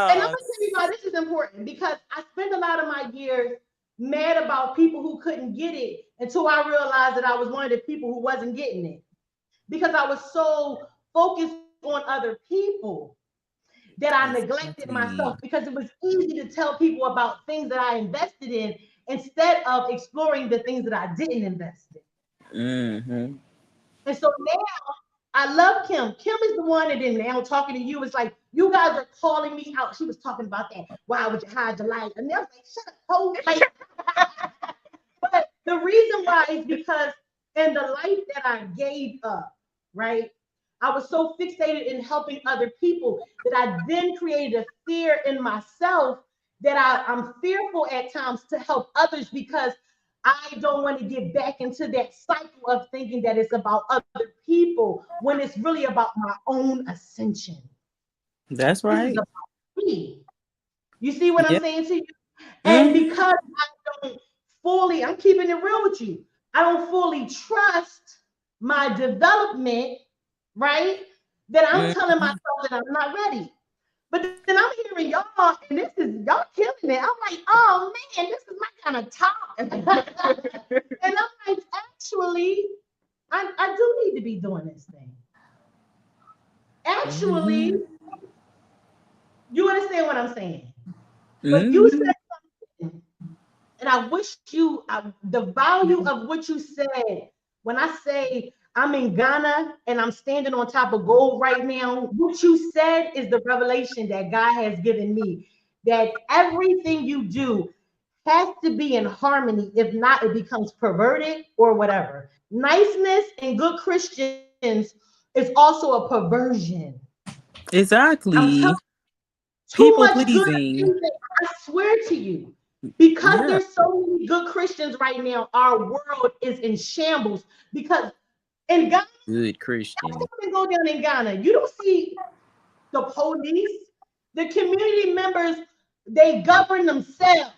C: And I'm gonna tell you
B: Yes.
C: why this is important because I spent a lot of my years mad about people who couldn't get it until I realized that I was one of the people who wasn't getting it because I was so focused on other people that I neglected
B: Exactly.
C: myself because it was easy to tell people about things that I invested in instead of exploring the things that I didn't invest in.
B: Mm-hmm.
C: And so now I love Kim. Kim is the one that then now talking to you. It's like you guys are calling me out. She was talking about that. Why would you hide the light? And they was like, shut up, ho. Like, but the reason why is because in the life that I gave up, right? I was so fixated in helping other people that I then created a fear in myself that I'm fearful at times to help others because I don't want to get back into that cycle of thinking that it's about other people when it's really about my own ascension.
B: That's
C: This is
B: right.
C: about me. You see what I'm
B: Yeah.
C: saying to you? And
B: Mm-hmm.
C: because I don't fully, I'm keeping it real with you, I don't fully trust my development, right? That I'm telling
B: Mm-hmm.
C: myself that I'm not ready. But then I'm hearing y'all, and this is y'all killing it. I'm like, oh man, this is my kind of talk. And I'm like, actually, I do need to be doing this thing. Actually,
B: Mm-hmm.
C: you understand what I'm saying? But you
B: Mm-hmm.
C: said something, and I wish the value of what you said when I say I'm in Ghana and I'm standing on top of gold right now, what you said is the revelation that God has given me that everything you do has to be in harmony. If not, it becomes perverted or whatever. Niceness and good Christians is also a perversion. I'm telling
B: Exactly.
C: too
B: People
C: much good
B: pleasing.
C: amazing. I swear to you, because
B: Yeah.
C: there's so many good Christians right now, our world is in shambles. Because in Ghana,
B: Good Christian.
C: something go down in Ghana, you don't see the police, the community members, they govern themselves.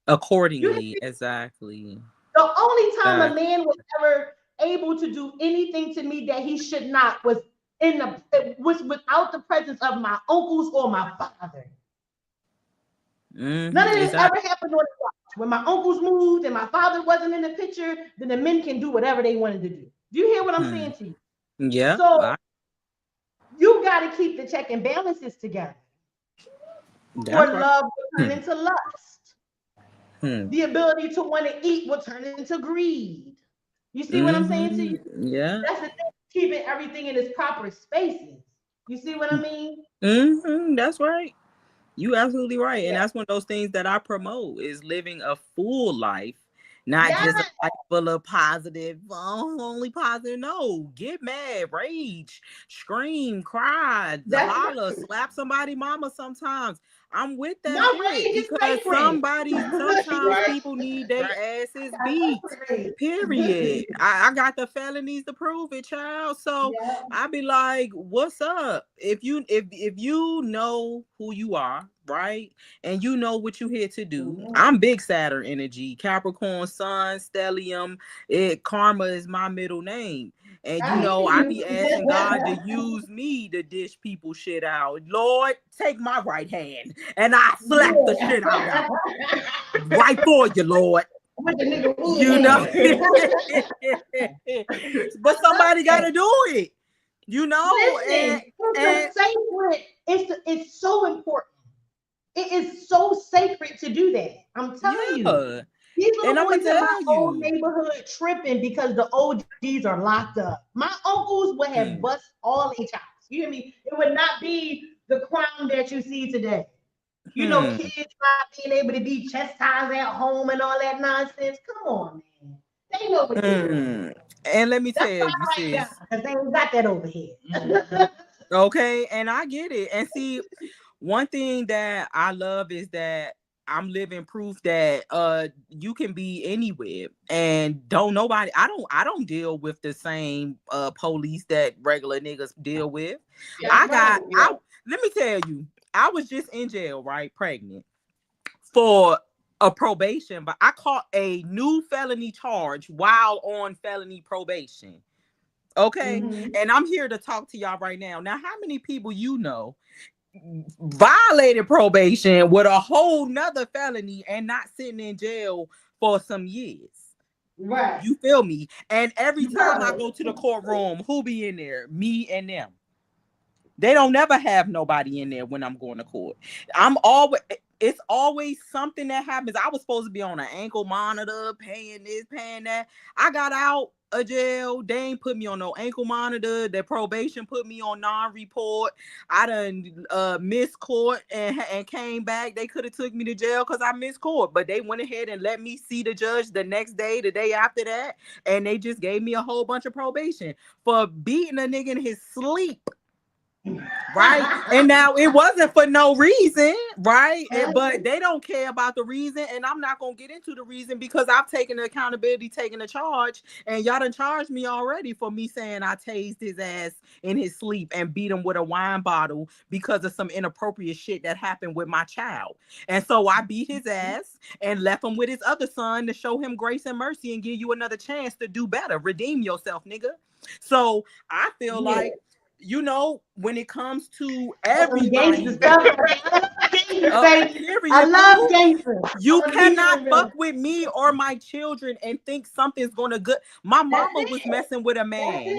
C: You
B: Accordingly. Exactly.
C: the only time a
B: Exactly.
C: man was ever able to do anything to me that he should not was without the presence of my uncles or my father. None
B: Mm-hmm.
C: of this
B: Exactly.
C: ever happened on the watch. When my uncles moved and my father wasn't in the picture, then the men can do whatever they wanted to do. Do you hear what I'm saying to you?
B: Yeah.
C: So you got to keep the check and balances together.
B: That's
C: For
B: right.
C: love will turn into lust.
B: Hmm.
C: The ability to want to eat will turn into greed. You see what I'm saying to you?
B: Yeah.
C: That's the thing, keeping everything in its proper spaces. You see what I mean?
B: That's right. You absolutely right. And
C: Yeah.
B: that's one of those things that I promote is living a full life, not just a
C: Yes.
B: life full of positive, only positive. No, get mad, rage, scream, cry,
C: That's
B: holler,
C: right.
B: slap somebody mama sometimes. I'm with that
C: My
B: shit
C: rage is
B: because
C: sacred.
B: sometimes
A: Right.
B: people need their
A: Right.
B: asses
C: I
B: beat.
C: love rage.
B: Period. I got the felonies to prove it, child. So
C: Yeah.
B: I be like, what's up? If you know who you are, right? And you know what you here to do. I'm big Saturn energy, Capricorn, Sun, Stellium. Karma is my middle name. And
C: I hear
B: I
C: you.
B: be asking God to use me to dish people shit out. Lord, take my right hand and I slap the shit out of it. Right for you, Lord.
C: With the nigga hood
B: You know,
C: hand.
B: but somebody got to do it.
C: Listen, it's a sacred. It's so important. It is so sacred to do that. I'm telling you.
B: yeah.
C: These
B: And
C: little
B: I'm gonna
C: boys in my
B: tell
C: old
B: you,
C: neighborhood tripping because the OGs are locked up. My uncles would have bust all their chops. You hear me? It would not be the crime that you see today. You know, kids not being able to be chastised at home and all that nonsense. Come on, man. They know what they're doing.
B: And let me
C: That's
B: tell
C: why
B: you,
C: I like
B: sis.
C: them, because they ain't got that over here.
B: Okay, and I get it. And see, one thing that I love is that I'm living proof that you can be anywhere and I don't deal with the same police that regular niggas deal with. Let me tell you, I was just in jail, right? Pregnant for a probation, but I caught a new felony charge while on felony probation. Okay. And I'm here to talk to y'all right now. Now, how many people violated probation with a whole nother felony and not sitting in jail for some years?
C: Right.
B: You feel me? And every time I go to the courtroom, who be in there? Me and them. They don't never have nobody in there when I'm going to court. It's always something that happens. I was supposed to be on an ankle monitor, paying this, paying that. I got out of jail. They ain't put me on no ankle monitor. Their probation put me on non-report. I done missed court and came back. They could have took me to jail because I missed court, but they went ahead and let me see the judge the next day, the day after that, and they just gave me a whole bunch of probation for beating a nigga in his sleep. Right. And now it wasn't for no reason, right? But they don't care about the reason, and I'm not gonna get into the reason because I've taken the accountability, taking the charge, and y'all done charged me already for me saying I tased his ass in his sleep and beat him with a wine bottle because of some inappropriate shit that happened with my child. And so I beat his ass and left him with his other son to show him grace and mercy and give you another chance to do better, redeem yourself, nigga. So I feel like, when it comes to everybody,
C: I love gangsters.
B: You cannot fuck with me or my children and think something's gonna good. My mama was messing with a man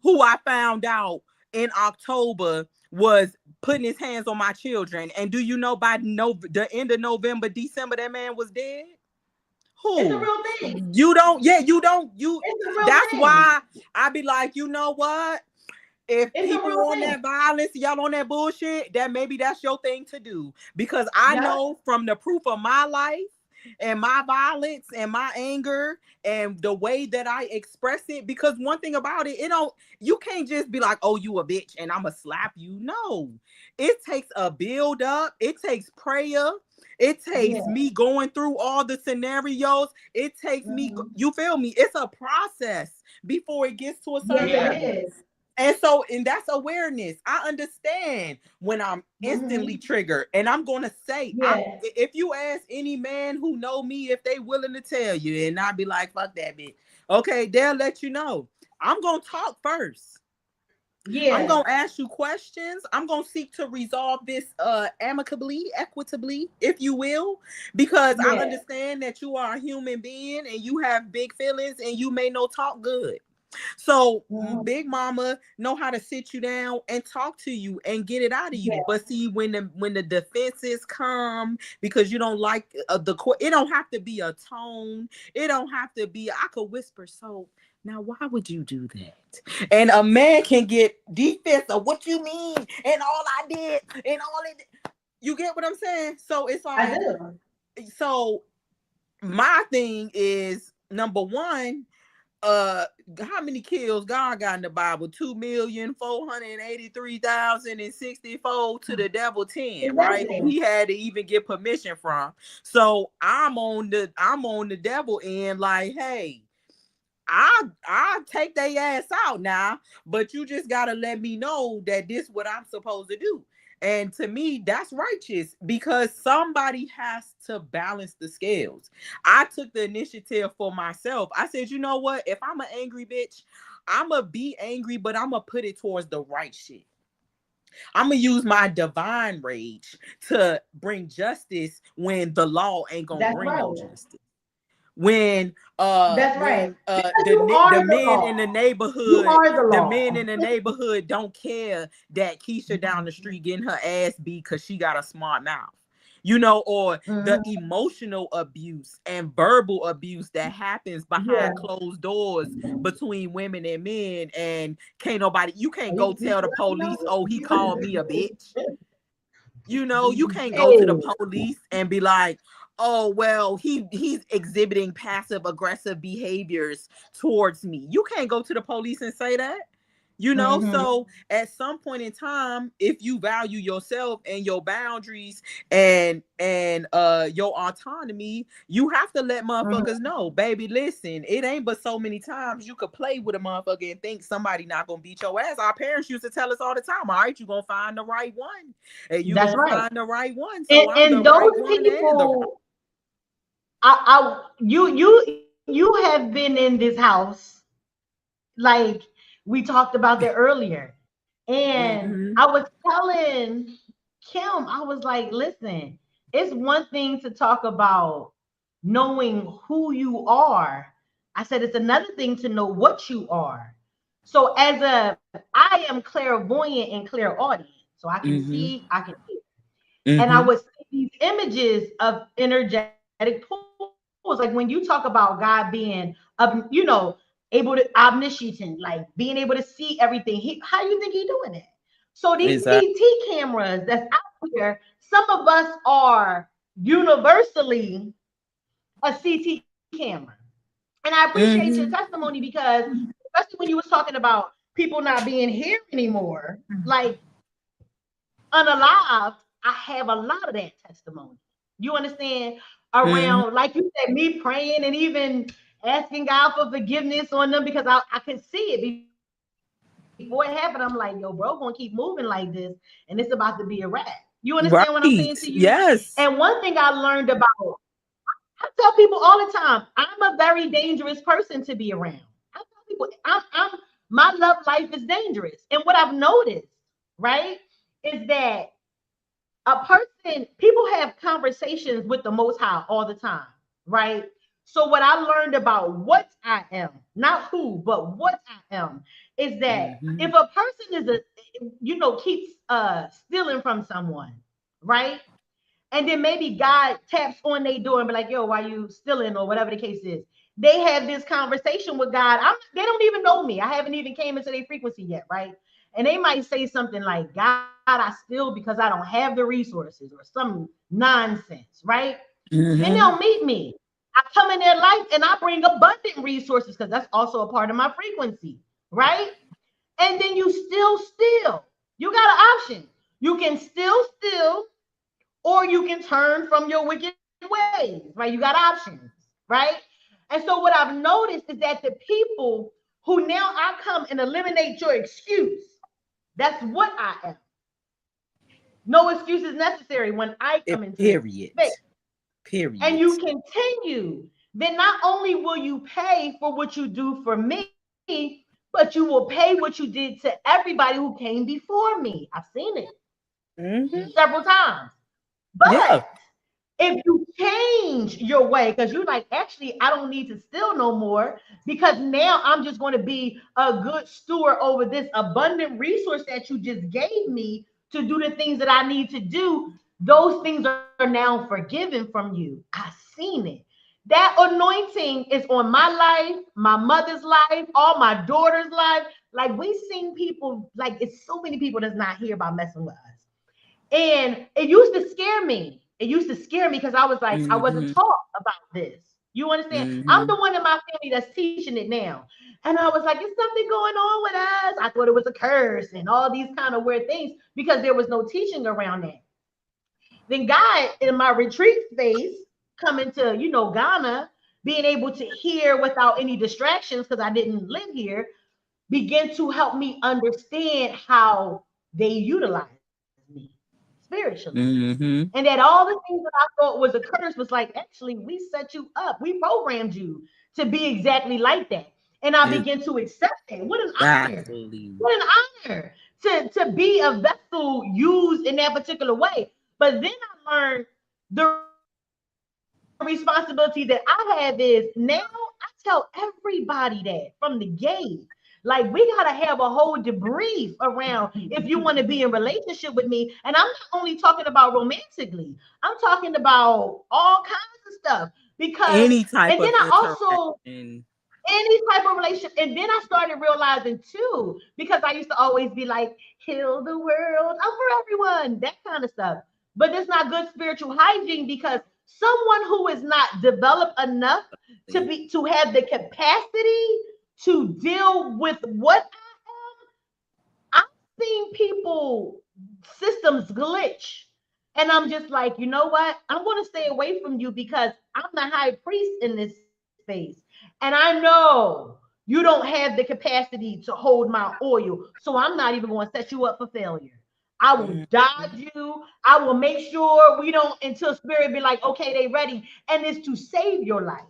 B: who I found out in October was putting his hands on my children. And do you know by the end of November, December, that man was dead? Who?
C: It's a real thing.
B: You don't. That's
C: thing.
B: why I be like, you know what? If people on that violence, y'all on that bullshit, that maybe that's your thing to do. Because I know from the proof of my life and my violence and my anger and the way that I express it, because one thing about it, you can't just be like, oh, you a bitch and I'ma slap you. No, it takes a build up. It takes prayer. It takes me going through all the scenarios. It takes me, you feel me? It's a process before it gets to a certain level. And that's awareness. I understand when I'm instantly triggered, and I'm going to say, if you ask any man who know me, if they willing to tell you, and I'd be like, fuck that bitch. Okay, they'll let you know. I'm going to talk first. I'm going to ask you questions. I'm going to seek to resolve this amicably, equitably, if you will, because I understand that you are a human being and you have big feelings and you may not talk good. So
C: Mhm.
B: Big Mama know how to sit you down and talk to you and get it out of you.
C: Yeah.
B: But see, when the defenses come because you don't like the court, it don't have to be a tone. It don't have to be. I could whisper. So now, why would you do that? And a man can get defense of what you mean and all I did and all it. You get what I'm saying? So it's
C: I
B: like,
C: do.
B: so my thing is number one, how many kills God got in the Bible? 2,483,064 to the devil 10, right? Who
C: Exactly.
B: he had to even get permission from. So I'm on the devil end, like, hey, I take their ass out now, but you just gotta let me know that this what I'm supposed to do. And to me, that's righteous because somebody has to balance the scales. I took the initiative for myself. I said, you know what? If I'm an angry bitch, I'm gonna be angry, but I'm gonna put it towards the right shit. I'm gonna use my divine rage to bring justice when the law ain't gonna
C: That's
B: bring
C: right.
B: no justice. When
C: That's right. Because you
B: the
C: are the
B: men
C: law.
B: in the
C: You
B: neighborhood,
C: are the
B: the
C: law.
B: men in the neighborhood don't care that Keisha down the street getting her ass beat because she got a smart mouth. You know, or the
C: Mhm.
B: emotional abuse and verbal abuse that happens
C: Yeah.
B: behind closed doors between women and men, and you can't go tell the police, oh, he called me a bitch. You know, you can't go to the
C: Hey,
B: police and be like, oh, well, he's exhibiting passive aggressive behaviors towards me. You can't go to the police and say that. You know,
C: mhm.
B: so at some point in time, if you value yourself and your boundaries and your autonomy, you have to let motherfuckers know, baby, listen, it ain't but so many times you could play with a motherfucker and think somebody not gonna beat your ass. Our parents used to tell us all the time, all right, you gonna find the right one. And you
C: That's
B: gonna
C: right.
B: find the right one. So I'm the
C: And
B: right
C: those
B: one and the right.
C: people, you have been in this house, like we talked about that earlier. And
B: Mm-hmm.
C: I was telling Kim, I was like, listen, it's one thing to talk about knowing who you are. I said it's another thing to know what you are. So I am clairvoyant and clairaudient. So I can
B: Mm-hmm.
C: see, I can hear. And I
B: Mm-hmm.
C: would see these images of energetic pools. Like when you talk about God being, able to omniscient, like being able to see everything. How you think he doing it? So these
B: Exactly.
C: CT cameras that's out here, some of us are universally a CT camera. And I appreciate your
B: Mm-hmm.
C: testimony because, especially when you was talking about people not being here anymore, like unalive, I have a lot of that testimony. You understand?
B: Mm-hmm.
C: Around, like you said, me praying and even asking God for forgiveness on them because I could see it before it happened. I'm like, yo, bro, gonna keep moving like this, and it's about to be a wrap. You understand what I'm saying
B: Right.
C: to you?
B: Yes.
C: And one thing I learned about, I tell people all the time, I'm a very dangerous person to be around. I tell people, my love life is dangerous. And what I've noticed, right, is that people have conversations with the Most High all the time, right? So what I learned about what I am, not who, but what I am, is that
B: Mm-hmm.
C: if a person keeps stealing from someone, right? And then maybe God taps on their door and be like, yo, why you stealing or whatever the case is. They have this conversation with God. They don't even know me. I haven't even came into their frequency yet, right? And they might say something like, God, I steal because I don't have the resources or some nonsense, right? Then
B: Mm-hmm.
C: they'll meet me. I come in their life and I bring abundant resources because that's also a part of my frequency, right? And then you still steal. You got an option. You can still steal or you can turn from your wicked ways, right? You got options, right? And so what I've noticed is that the people who now I come and eliminate your excuse, that's what I am. No excuse is necessary when I come into this
B: Period.
C: space. And
B: Period.
C: you continue, then not only will you pay for what you do for me, but you will pay what you did to everybody who came before me. I've seen it
B: Mm-hmm.
C: several times.
B: Yeah.
C: But if you change your way, because you're like, actually, I don't need to steal no more, because now I'm just going to be a good steward over this abundant resource that you just gave me to do the things that I need to do. Those things are now forgiven from you. I've seen it. That anointing is on my life, my mother's life, all my daughter's life. Like, we seen people, like, it's so many people that's not here about messing with us. And it used to scare me. It used to scare me because I was like, I wasn't
B: Mm-hmm.
C: taught about this. You understand? I'm
B: Mm-hmm.
C: the one in my family that's teaching it now. And I was like, is something going on with us? I thought it was a curse and all these kind of weird things because there was no teaching around that. Then God, in my retreat space, coming to, Ghana, being able to hear without any distractions because I didn't live here, began to help me understand how they utilize me spiritually.
B: Mm-hmm.
C: And that all the things that I thought was a curse was like, actually, we set you up. We programmed you to be exactly like that. And I began to accept it. What an honor.
B: Exactly.
C: What an honor to be a vessel used in that particular way. But then I learned the responsibility that I have is now I tell everybody that from the gate. Like, we gotta have a whole debrief around if you want to be in relationship with me. And I'm not only talking about romantically, I'm talking about all kinds of stuff. Because
B: Any type
C: and then
B: of
C: I also
B: interaction.
C: any type of relationship. And then I started realizing too, because I used to always be like, heal the world, I'm for everyone, that kind of stuff. But it's not good spiritual hygiene because someone who is not developed enough to have the capacity to deal with what I've seen people systems glitch. And I'm just like, you know what? I'm going to stay away from you because I'm the high priest in this space. And I know you don't have the capacity to hold my oil. So I'm not even going to set you up for failure. I will dodge
B: Mhm.
C: you. I will make sure we don't until spirit be like, okay, they ready. And it's to save your life.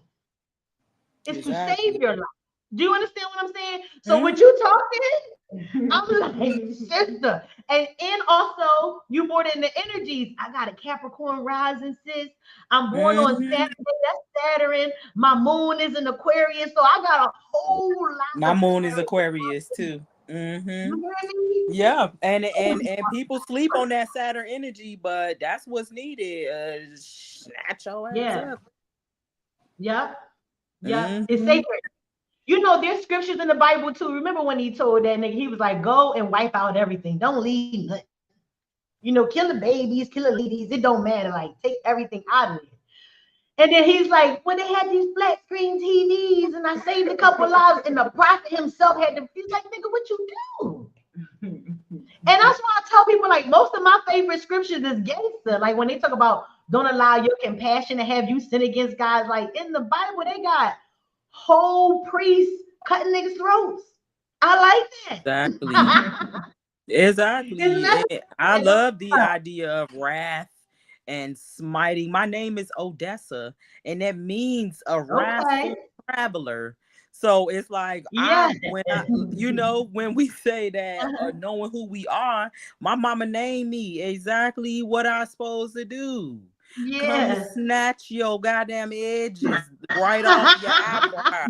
C: It's to save
B: Exactly.
C: your life. Do you understand what I'm saying? So
B: Mhm.
C: what you talking, I'm like, sister. And also, you more than the energies. I got a Capricorn rising, sis. I'm born on Saturday.
B: Mhm.
C: That's Saturn. My moon is in Aquarius. So I got a whole lot
B: My
C: of
B: moon is
C: Saturn.
B: Aquarius too. Hmm.
C: You hear me?
B: Yeah, and people sleep on that Saturn energy, but that's what's needed. Snatch your ass
C: Yeah.
B: up.
C: Yep. Yep. It's
B: Hmm.
C: sacred. There's scriptures in the Bible too. Remember when he told that nigga, he was like, go and wipe out everything. Don't leave nothing. Kill the babies, kill the ladies. It don't matter. Like, take everything out of it. And then he's like, when they had these flat screen TVs and I saved a couple lives, and the prophet himself had to, he's like, nigga, what you do? And that's why I tell people, like, most of my favorite scriptures is gangster. Like, when they talk about don't allow your compassion to have you sin against God, like in the Bible, they got whole priests cutting niggas' throats. I like
B: Exactly.
C: that. It's
B: Exactly. I
C: necessary.
B: love the idea of wrath and smiting. My name is Odessa, and that means a wrathful
C: Okay.
B: traveler. So it's like
C: Yeah.
B: when we say that knowing who we are, my mama named me exactly what I supposed to do. Come
C: Yeah.
B: snatch your goddamn edges right off your eyebrow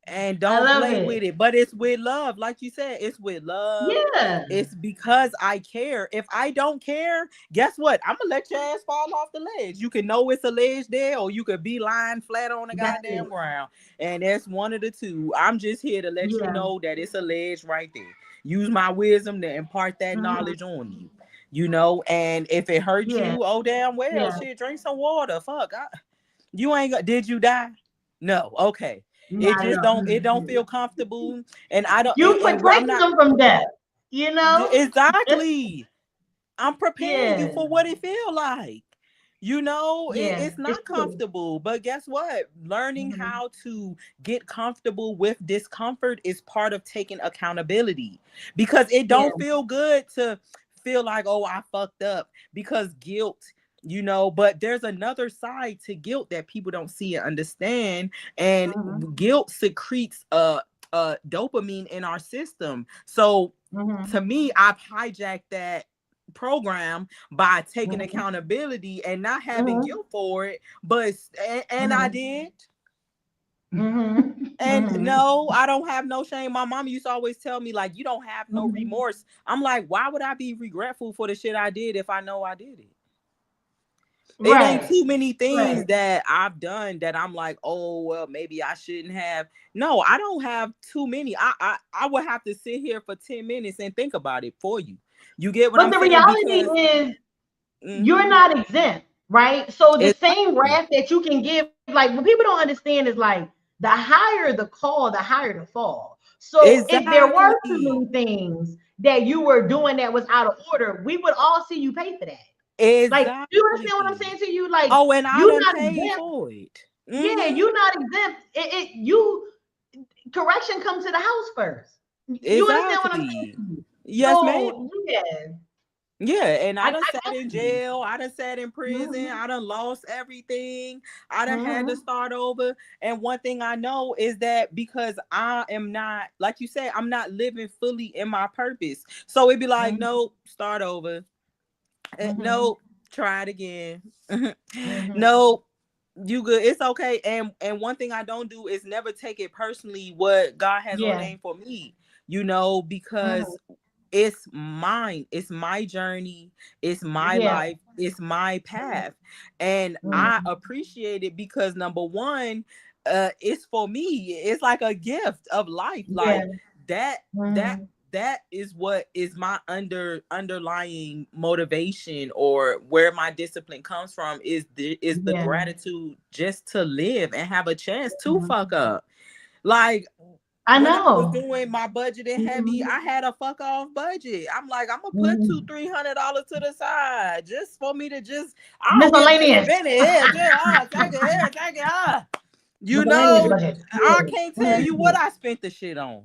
B: and
C: I
B: don't
C: love
B: play
C: it.
B: with it. But it's with love, like you said, it's with love.
C: Yeah.
B: It's because I care. If I don't care, guess what? I'm gonna let your ass fall off the ledge. You can know it's a ledge there, or you could be lying flat on the
C: That's it.
B: goddamn ground. And that's one of the two. I'm just here to let you
C: Yeah.
B: know that it's a ledge right there. Use my wisdom to impart that
C: Mhm.
B: knowledge on you. And if it hurts
C: Yeah.
B: you, oh damn well,
C: Yeah.
B: shit, drink some water. Fuck, you ain't got. Did you die? No. Okay. It
C: Not at
B: just
C: all.
B: don't feel comfortable, and I don't.
C: You
B: I'm
C: protecting
B: not
C: them from death, you know?
B: exactly. I'm preparing you
C: Yeah.
B: for what it feel like.
C: Yeah.
B: It's
C: It's
B: not
C: true.
B: comfortable, but guess what? Learning
C: Mhm.
B: how to get comfortable with discomfort is part of taking accountability, because it
C: Yeah.
B: don't feel good to feel like, oh, I fucked up, because guilt, but there's another side to guilt that people don't see and understand, and
C: Mhm.
B: guilt secretes dopamine in our system. So
C: Mhm.
B: to me, I've hijacked that program by taking
C: Mhm.
B: accountability and not having
C: Mhm.
B: guilt for it. But and I did.
C: Mhm.
B: And
C: Mhm.
B: no, I don't have no shame. My mom used to always tell me, like, you don't have no
C: Mhm.
B: remorse. I'm like, why would I be regretful for the shit I did if I know I did it? It ain't
C: Right.
B: too many things
C: Right.
B: that I've done that I'm like, oh well, maybe I shouldn't have. No, I don't have too many. I would have to sit here for 10 minutes and think about it for you. You get what
C: But
B: I'm
C: the
B: saying?
C: reality
B: Because
C: is, you're
B: mhm,
C: not exempt, right? So the same
B: exactly,
C: wrath that you can give, like what people don't understand is like the higher the call, the higher the fall. So if there were too
B: exactly,
C: many things that you were doing that was out of order, we would all see you pay for that. Like, do you understand what I'm
B: exactly.
C: saying to you? Like,
B: Oh, and I
C: you're
B: done
C: not
B: paid
C: exempt.
B: for it.
C: Yeah,
B: Mm-hmm.
C: you're not exempt. You correction comes to the house first. You understand what I'm saying
B: Exactly.
C: to you?
B: Yes, ma'am.
C: So yeah,
B: Yeah, and I done
C: I
B: sat
C: got
B: in
C: you.
B: jail. I done sat in prison.
C: Mhm.
B: I done lost everything. I done had to
C: Mhm.
B: start over. And one thing I know is that because I am not, like you said, I'm not living fully in my purpose. So it'd be like,
C: Mhm.
B: nope, start over.
C: Mhm.
B: Nope, try it again.
C: Mhm.
B: Nope, you good. It's okay. And one thing I don't do is never take it personally what God has
C: Yeah.
B: ordained for me. You know, because
C: Mhm.
B: it's mine, it's my journey, it's my
C: Yeah.
B: life, it's my path, and I
C: Mhm.
B: appreciate it because number one, it's for me. It's like a gift of life,
C: Yeah.
B: like that that
C: Mhm.
B: that is what is my underlying motivation, or where my discipline comes from, is the
C: Yeah.
B: gratitude just to live and have a chance to
C: Mhm.
B: fuck up. Like
C: I
B: when I was
C: know.
B: doing my budgeting heavy,
C: Mhm.
B: I had a fuck off budget. I'm like, I'm gonna put
C: Mhm.
B: $200-$300 to the side just for me to just, I don't give, just
C: Miscellaneous.
B: spend it here, just take it here, take it. You
C: Miscellaneous
B: know,
C: budget.
B: I
C: Yeah.
B: can't tell you what
C: Mhm.
B: I spent the shit on.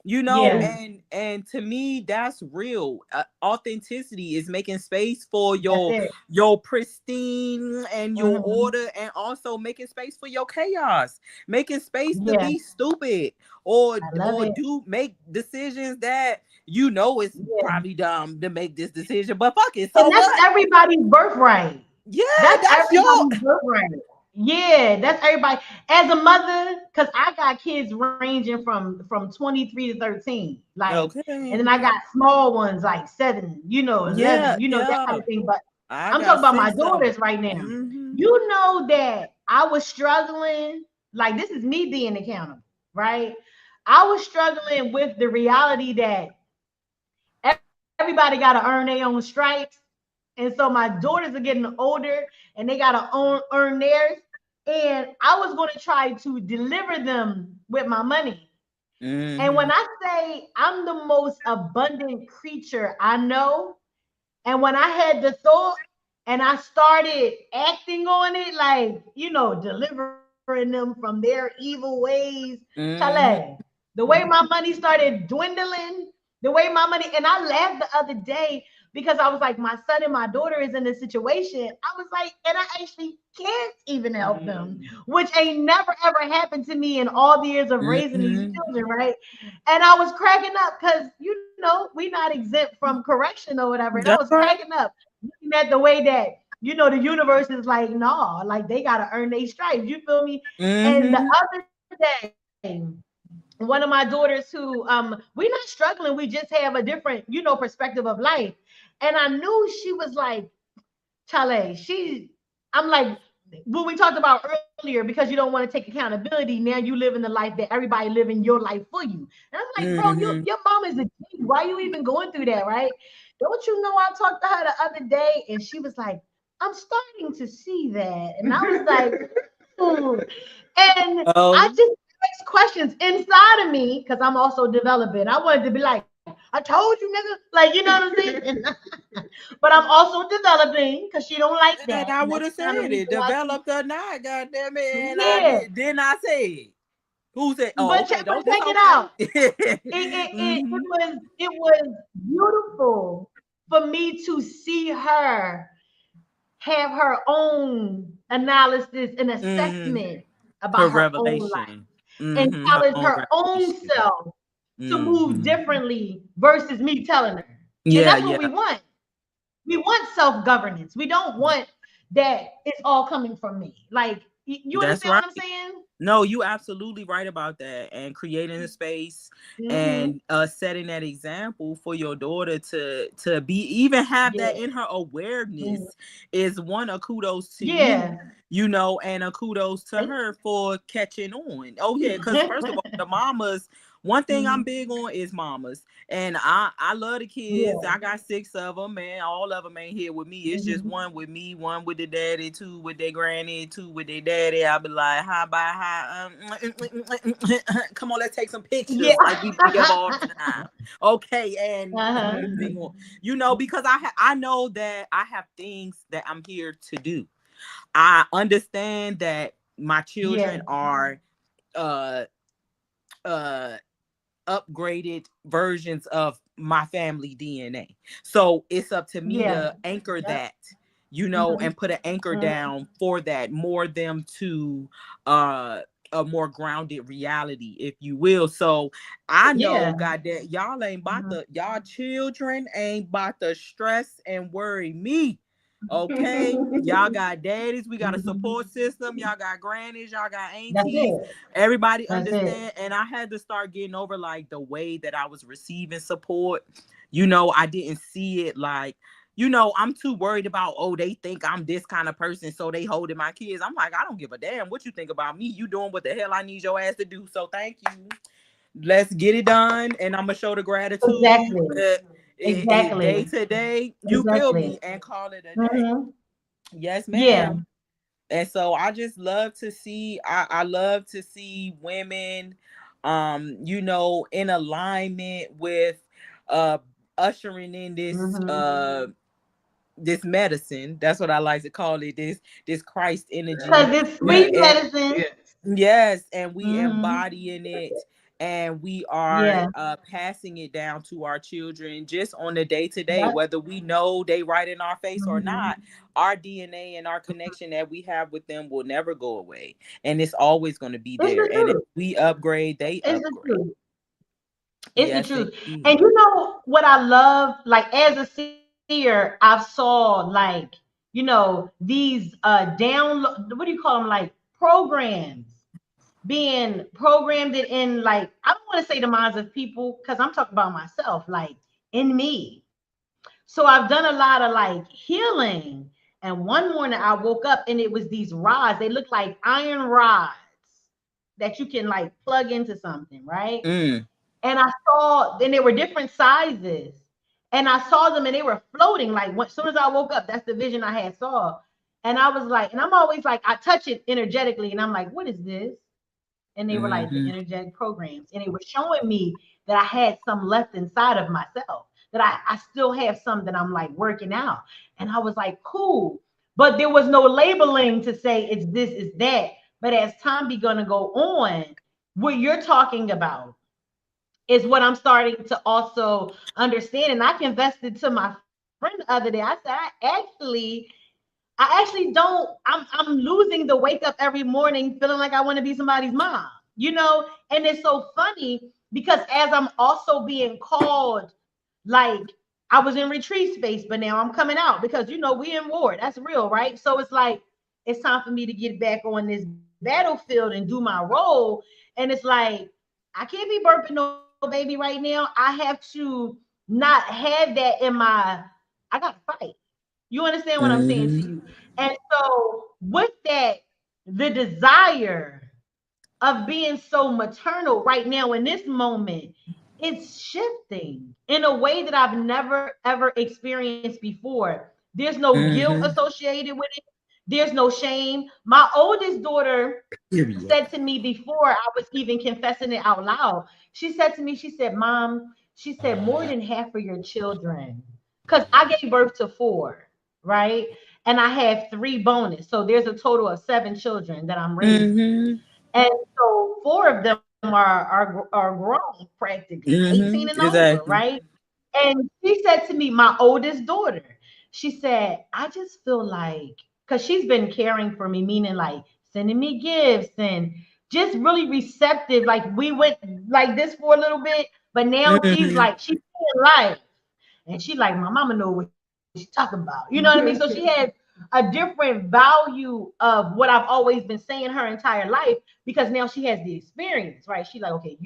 B: You know,
C: Yeah.
B: and to me, that's real. Authenticity is making space for
C: That's it.
B: your pristine and your
C: Mhm.
B: order, and also making space for your chaos, making space to
C: Yeah.
B: be stupid, or
C: I love it.
B: do make decisions that you know it's
C: Yeah.
B: probably dumb to make this decision, but fuck it,
C: And
B: so
C: that's
B: what?
C: everybody's birthright.
B: Yeah,
C: That's
B: that's your
C: everybody's birthright. Yeah, that's everybody. As a mother, because I got kids ranging from 23 to 13. Like, and
B: okay.
C: then I got small ones like 7, 11,
B: Yeah,
C: that kind
B: yeah.
C: of thing. But
B: I
C: I'm talking
B: got
C: about my
B: 6 of them.
C: daughters right now.
B: Mm-hmm.
C: You know that I was struggling, like this is me being accountable, right? I was struggling with the reality that everybody got to earn their own stripes. And so my daughters are getting older and they got to earn theirs. And I was going to try to deliver them with my money. And
B: Mm-hmm.
C: when I say I'm the most abundant creature I know, and when I had the thought and I started acting on it, like, delivering them from their evil ways,
B: Mm-hmm.
C: Chale, the way my money started dwindling, the way my money, and I laughed the other day because I was like, my son and my daughter is in this situation. I was like, and I actually can't even help them, which ain't never ever happened to me in all the years of raising these
B: Mm-hmm.
C: children, right? And I was cracking up because, we not exempt from correction or whatever. And I
B: That's
C: was
B: right.
C: cracking up looking at the way that, the universe is like, no, like they got to earn their stripes. You feel me? And the
B: Mm-hmm.
C: other day, one of my daughters who, we're not struggling. We just have a different, perspective of life. And I knew she was like, Chale, I'm like, what we talked about earlier, because you don't want to take accountability. Now you live in the life that everybody living your life for you. And I'm like, bro,
B: Mm-hmm.
C: your mom is a G. Why are you even going through that, right? Don't you know I talked to her the other day and she was like, I'm starting to see that. And I was like, and I
B: Oh.
C: just asked questions inside of me because I'm also developing. I wanted to be like, I told you, nigga. Like, you know what I'm saying? But I'm also developing because she don't like
B: And
C: that.
B: I
C: And
B: would
C: that's
B: have
C: kind of
B: said
C: the
B: it,
C: reason why she,
B: developed or not, goddamn it. And I
C: yeah.
B: didn't I say it? Who said? Oh,
C: But
B: okay,
C: but
B: don't this
C: check it
B: okay?
C: out. It
B: Mm-hmm.
C: was beautiful for me to see her have her own analysis and
B: Mm-hmm.
C: assessment
B: Her
C: about her own life
B: revelation.
C: and
B: Mm-hmm. Her
C: challenge
B: own
C: her own
B: revelation.
C: self to move
B: Mm-hmm.
C: differently versus me telling her. And
B: Yeah,
C: that's what
B: yeah.
C: we want. we want self-governance. We don't want that it's all coming from me. Like, you
B: That's
C: understand
B: right.
C: what I'm saying?
B: No, you absolutely right about that. And creating a space and setting that example for your daughter to be even have that in her awareness is one, a kudos to you, you know, and a kudos to her for catching on. Oh yeah, because first of all, the mamas, one thing I'm big on is mamas. And I love the kids. I got 6 of them, man. All of them ain't here with me. It's just one with me, one with the daddy, 2 with their granny, 2 with their daddy. I'll be like, hi, bye, hi. Come on, let's take some pictures like we together all the time. Okay, and moving on. You know, because I know that I have things that I'm here to do. I understand that my children are upgraded versions of my family DNA. So it's up to me to anchor that, you know, and put an anchor down for that, more them to a more grounded reality, if you will. So I know, God, that y'all ain't about to, y'all children ain't about to stress and worry me. Okay, y'all got daddies, we got a support system, y'all got grannies, y'all got aunties, everybody understand. And I had to start getting over like the way that I was receiving support. You know, I didn't see it like, you know, I'm too worried about, oh, they think I'm this kind of person, so they holding my kids. I'm like, I don't give a damn what you think about me. You doing what the hell I need your ass to do. So thank you. Let's get it done. And I'm gonna show the gratitude. Day to day, you feel me, and call it a day. Yes, ma'am. And so I just love to see, I love to see women, you know, in alignment with ushering in this this medicine. That's what I like to call it, this Christ energy.
C: Because it's sweet medicine.
B: Yes, and we embodying it. And we are passing it down to our children just on the day-to-day, whether we know they right in our face or not. Our DNA and our connection that we have with them will never go away. And it's always going to be there. And if we upgrade, they upgrade.
C: It's the truth. And you know what I love? Like, as a seer, I saw, like, you know, these download, what do you call them? Like, programs being programmed in, like, I don't want to say the minds of people, because I'm talking about myself, like, in me. So I've done a lot of like healing. And one morning I woke up and it was these rods. They look like iron rods that you can like plug into something, right? And I saw, then they were different sizes. And I saw them and they were floating. Like, as soon as I woke up, that's the vision I had saw. And I was like, and I'm always like, I touch it energetically and I'm like, what is this? And they were like the energetic programs. And it was showing me that I had some left inside of myself, that I still have some that I'm like working out. And I was like, cool. But there was no labeling to say it's this, it's that. But as time begun to go on, what you're talking about is what I'm starting to also understand. And I confessed it to my friend the other day. I said, I actually don't, I'm losing the wake up every morning feeling like I want to be somebody's mom, you know? And it's so funny because as I'm also being called, like, I was in retreat space, but now I'm coming out because, you know, we in war. That's real, right? So it's like, it's time for me to get back on this battlefield and do my role. And it's like, I can't be burping no baby right now. I have to not have that in my, I got to fight. You understand what I'm saying to you? And so with that, the desire of being so maternal right now in this moment, it's shifting in a way that I've never, ever experienced before. There's no guilt associated with it. There's no shame. My oldest daughter said to me before I was even confessing it out loud, she said to me, she said, Mom, she said, more than half of your children, because I gave birth to 4, right? And I have 3 bonus. So there's a total of 7 children that I'm raising. And so 4 of them are grown practically, 18 and over, right? And she said to me, my oldest daughter, she said, I just feel like, because she's been caring for me, meaning like sending me gifts and just really receptive. Like, we went like this for a little bit, but now she's like, she's in life. And she's like, my mama know what she's talking about. You know what I mean? So she has a different value of what I've always been saying her entire life, because now she has the experience, right? She's like, okay,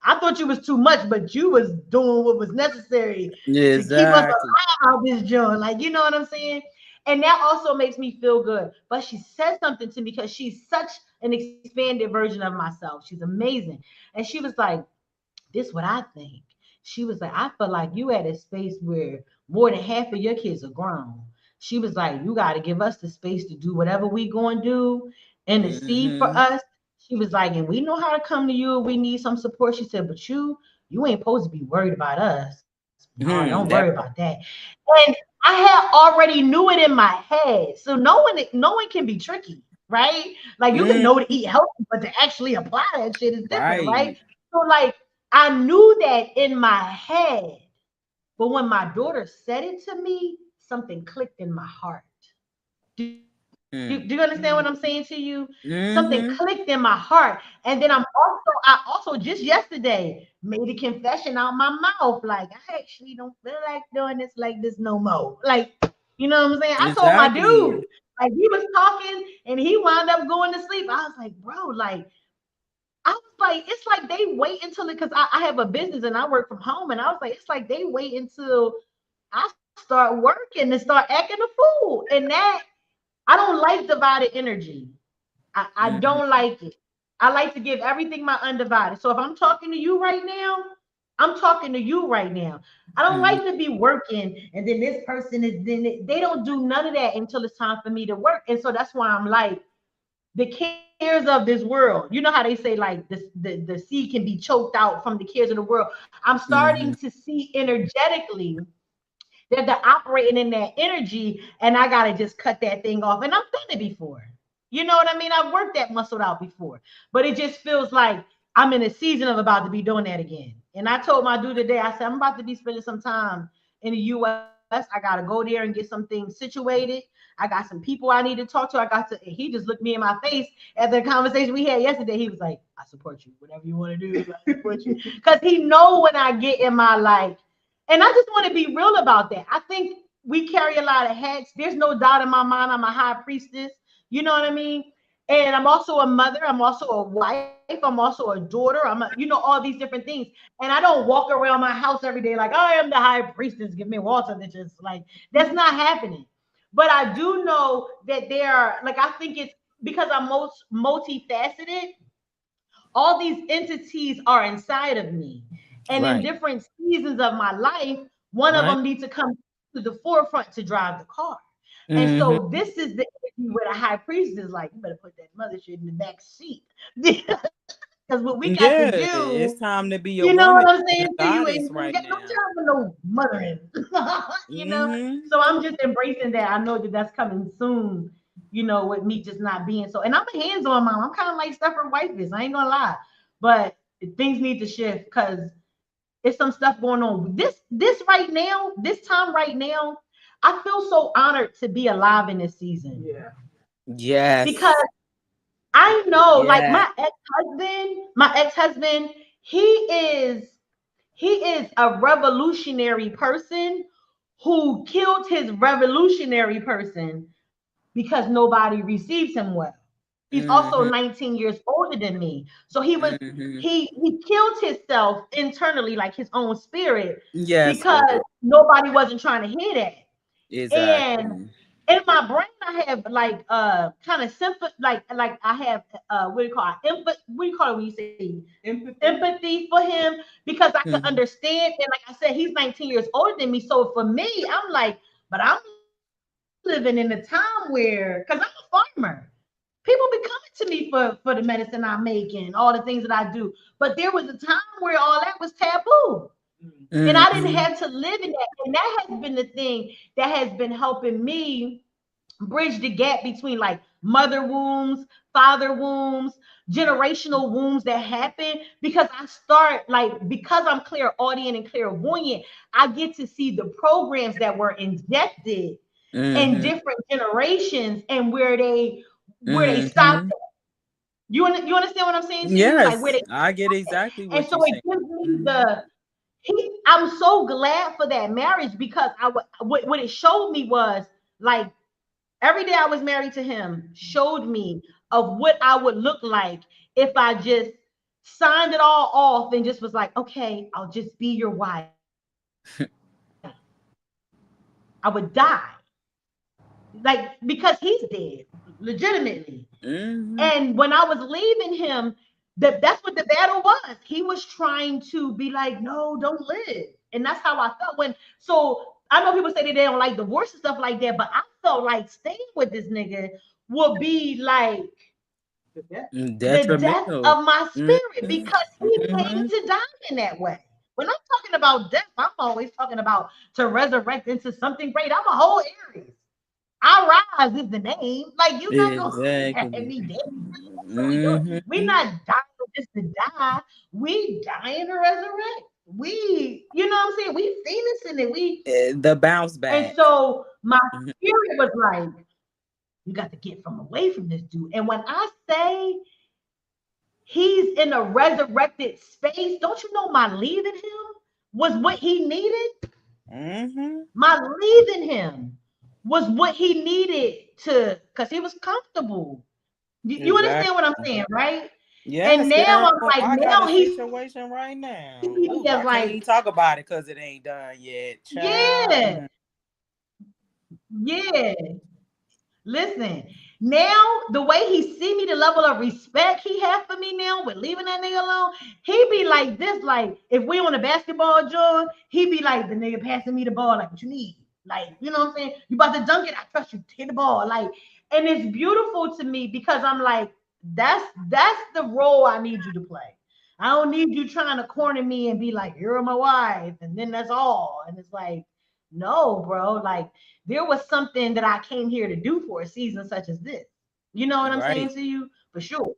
C: I thought you was too much, but you was doing what was necessary to keep us alive out this joint. Like, you know what I'm saying? And that also makes me feel good. But she said something to me because she's such an expanded version of myself. She's amazing. And she was like, this is what I think. She was like, I feel like you at a space where more than half of your kids are grown. She was like, you got to give us the space to do whatever we going to do and the seed for us. She was like, and we know how to come to you if we need some support. She said, but you ain't supposed to be worried about us. No, don't worry about that. And I had already knew it in my head. So no one can be tricky, right? Like you can know to eat healthy, but to actually apply that shit is different, right? So like I knew that in my head, but when my daughter said it to me, something clicked in my heart. Do you understand what I'm saying to you? Something clicked in my heart. And then I also just yesterday made a confession out my mouth. Like, I actually don't feel like doing this like this no more. Like, you know what I'm saying? I told my dude, like he was talking and he wound up going to sleep. I was like, bro, like, I was like, it's like they wait until it, because I have a business and I work from home. And I was like, it's like they wait until I start working and start acting a fool. And that, I don't like divided energy. I don't like it. I like to give everything my undivided. So if I'm talking to you right now, I'm talking to you right now. I don't like to be working and then this person is, they don't do none of that until it's time for me to work. And so that's why I'm like, the cares of this world. You know how they say like the sea can be choked out from the cares of the world. I'm starting to see energetically that they're operating in that energy, and I gotta just cut that thing off. And I've done it before. You know what I mean? I've worked that muscle out before, but it just feels like I'm in a season of about to be doing that again. And I told my dude today, I said, I'm about to be spending some time in the US. I gotta go there and get some things situated. I got some people I need to talk to. He just looked me in my face at the conversation we had yesterday. He was like, I support you. Whatever you want to do, I support you. Because he know when I get in my life. And I just want to be real about that. I think we carry a lot of hats. There's no doubt in my mind I'm a high priestess. You know what I mean? And I'm also a mother. I'm also a wife. I'm also a daughter. All these different things. And I don't walk around my house every day like, I am the high priestess. Give me water. That's just like, that's not happening. But I do know that I think it's because I'm most multifaceted. All these entities are inside of me. And in different seasons of my life, one of them needs to come to the forefront to drive the car. And so this is the issue where the high priest is like, you better put that mother shit in the back seat. Because what we got to do,
B: it's time to be a
C: you know
B: woman,
C: what I'm saying to you, and
B: right
C: no time for no mothering. You know, so I'm just embracing that. I know that that's coming soon. You know, with me just not being so, and I'm a hands-on mom. I'm kind of like Stepford Wife is. I ain't gonna lie, but things need to shift because it's some stuff going on. This right now, this time right now, I feel so honored to be alive in this season.
A: Yeah.
B: Yes.
C: Because I know, like my ex-husband, he is a revolutionary person who killed his revolutionary person because nobody receives him well. He's also 19 years older than me. So he killed himself internally, like his own spirit, because nobody wasn't trying to hear that. Exactly. And in my brain, I have like kind of sympathy, like I have what do you call it? What do you call it when you say empathy for him? Because I can understand. And like I said, he's 19 years older than me. So for me, I'm like, but I'm living in a time where, because I'm a farmer, people be coming to me for the medicine I make and all the things that I do. But there was a time where all that was taboo. And I didn't have to live in that. And that has been the thing that has been helping me bridge the gap between like mother wounds, father wounds, generational wounds that happen, because I start like, because I'm clairaudient and clairvoyant, I get to see the programs that were injected in different generations and where they stopped. You understand what I'm saying?
B: Yes, like where I get exactly what
C: and so it gives me I'm so glad for that marriage because what it showed me was like every day I was married to him showed me of what I would look like if I just signed it all off and just was like, okay, I'll just be your wife. I would die. Like, because he's dead, legitimately.
B: Mm-hmm.
C: And when I was leaving him, that's what the battle was. He was trying to be like, no, don't live. And that's how I felt so I know people say that they don't like divorce and stuff like that, but I felt like staying with this nigga would be like the death
B: Detrimental.
C: of my spirit
B: Mm-hmm.
C: because he came
B: Mm-hmm.
C: to die in that way. When I'm talking about death, I'm always talking about to resurrect into something great. I'm a whole Aries. I rise is the name. Like you're not gonna have me
B: Exactly.
C: dead. What we doing?
B: Mm-hmm.
C: We not dying just to die. We dying to resurrect. You know what I'm saying? We Phoenix in it.
B: The bounce
C: And
B: back.
C: so my
B: Mhm.
C: spirit was like, you got to get from away from this dude. And when I say he's in a resurrected space, don't you know my leaving him was what he needed?
B: Mm-hmm.
C: My leaving him was what he needed because he was comfortable. You
B: Exactly.
C: understand what I'm saying, right? And
B: Yes,
C: now
B: girl.
C: I'm like,
B: I got
C: now
B: a situation right now. Ooh,
C: he's
B: I can't
C: like,
B: even talk about it because it ain't done yet.
C: yeah,
B: Child.
C: yeah. Listen, now the way he see me, the level of respect he has for me now with leaving that nigga alone, he be like this, like if we on a basketball, John, he be like the nigga passing me the ball, like what you need, like you know what I'm saying? You about to dunk it, I trust you, hit the ball, like, and it's beautiful to me because I'm like, that's the role I need you to play. I don't need you trying to corner me and be like, you're my wife, and then that's all, and it's like, no, bro, like there was something that I came here to do for a season such as this. You know what I'm saying
B: Right.
C: to you? For sure.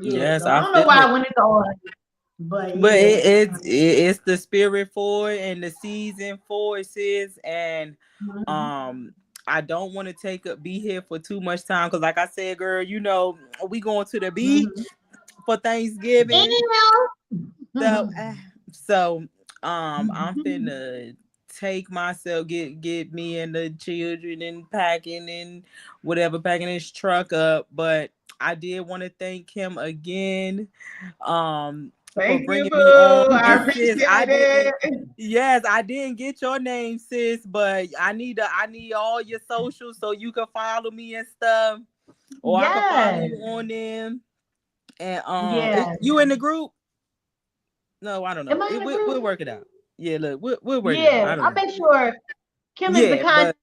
C: Yeah.
B: Yes,
C: So I
B: I
C: don't know
B: feel
C: why
B: it.
C: I went into all that, but
B: But
C: yeah.
B: it's the spirit for it and the season for it, sis. And I don't want to be here for too much time because, like I said, girl, you know, we going to the beach for Thanksgiving. So, I'm finna take myself, get me and the children and packing and whatever, packing his truck up. But I did want to thank him again, for
A: Thank you,
B: bringing me on.
A: boo. I
B: And sis, I
A: appreciate
B: didn't.
A: it.
B: Yes, I didn't get your name, sis, but I need all your socials so you can follow me and stuff, or I can follow
C: Yes.
B: you on them. And
C: Yes.
B: you in the group? No, I don't know.
C: Am I in the
B: We'll
C: group?
B: work it out. Yeah, look, we'll work it out.
C: Yeah.
B: I don't
C: I'll
B: know.
C: make sure Kim is the
B: Yeah,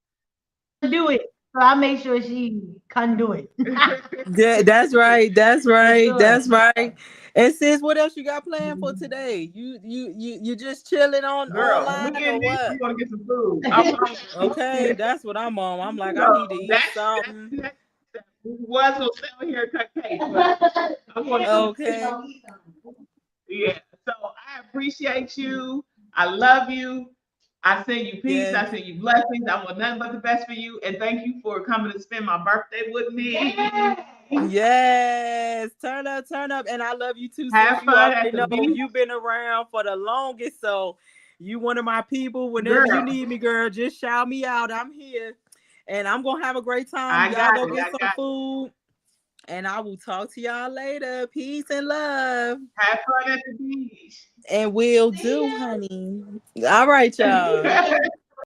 B: but
C: conduit. So I'll make sure she conduit.
B: that's right. That's
C: For
B: right.
C: sure.
B: That's right. And sis, what else you got planned for today? You just chilling
A: Girl, when we
B: online
A: get
B: or
A: in this,
B: what?
A: we want to get some food. I promise you.
B: Okay, that's what I'm on. I'm like, I
A: So
B: need to eat
A: that's
B: something.
A: next step. We was gonna sit on here and cut cake, but I want to
B: Okay.
A: yeah. So I appreciate you. I love you. I send you peace.
B: Yes.
A: I send you blessings. I want nothing but the best for you. And thank you for coming to spend my birthday with me.
B: Yes. Turn up, turn up. And I love you too, sis.
A: Have
B: You
A: fun at
B: already
A: the
B: know
A: beach.
B: you've been around for the longest. So you one of my people. Whenever you
A: Girl,
B: need me, girl, just shout me out. I'm here. And I'm gonna have a great time.
A: I
B: Y'all
A: got
B: go
A: it.
B: get
A: I
B: some
A: got it.
B: food. And I will talk to y'all later. Peace and love.
A: Have fun at the beach.
B: And we'll do, honey. All right, y'all.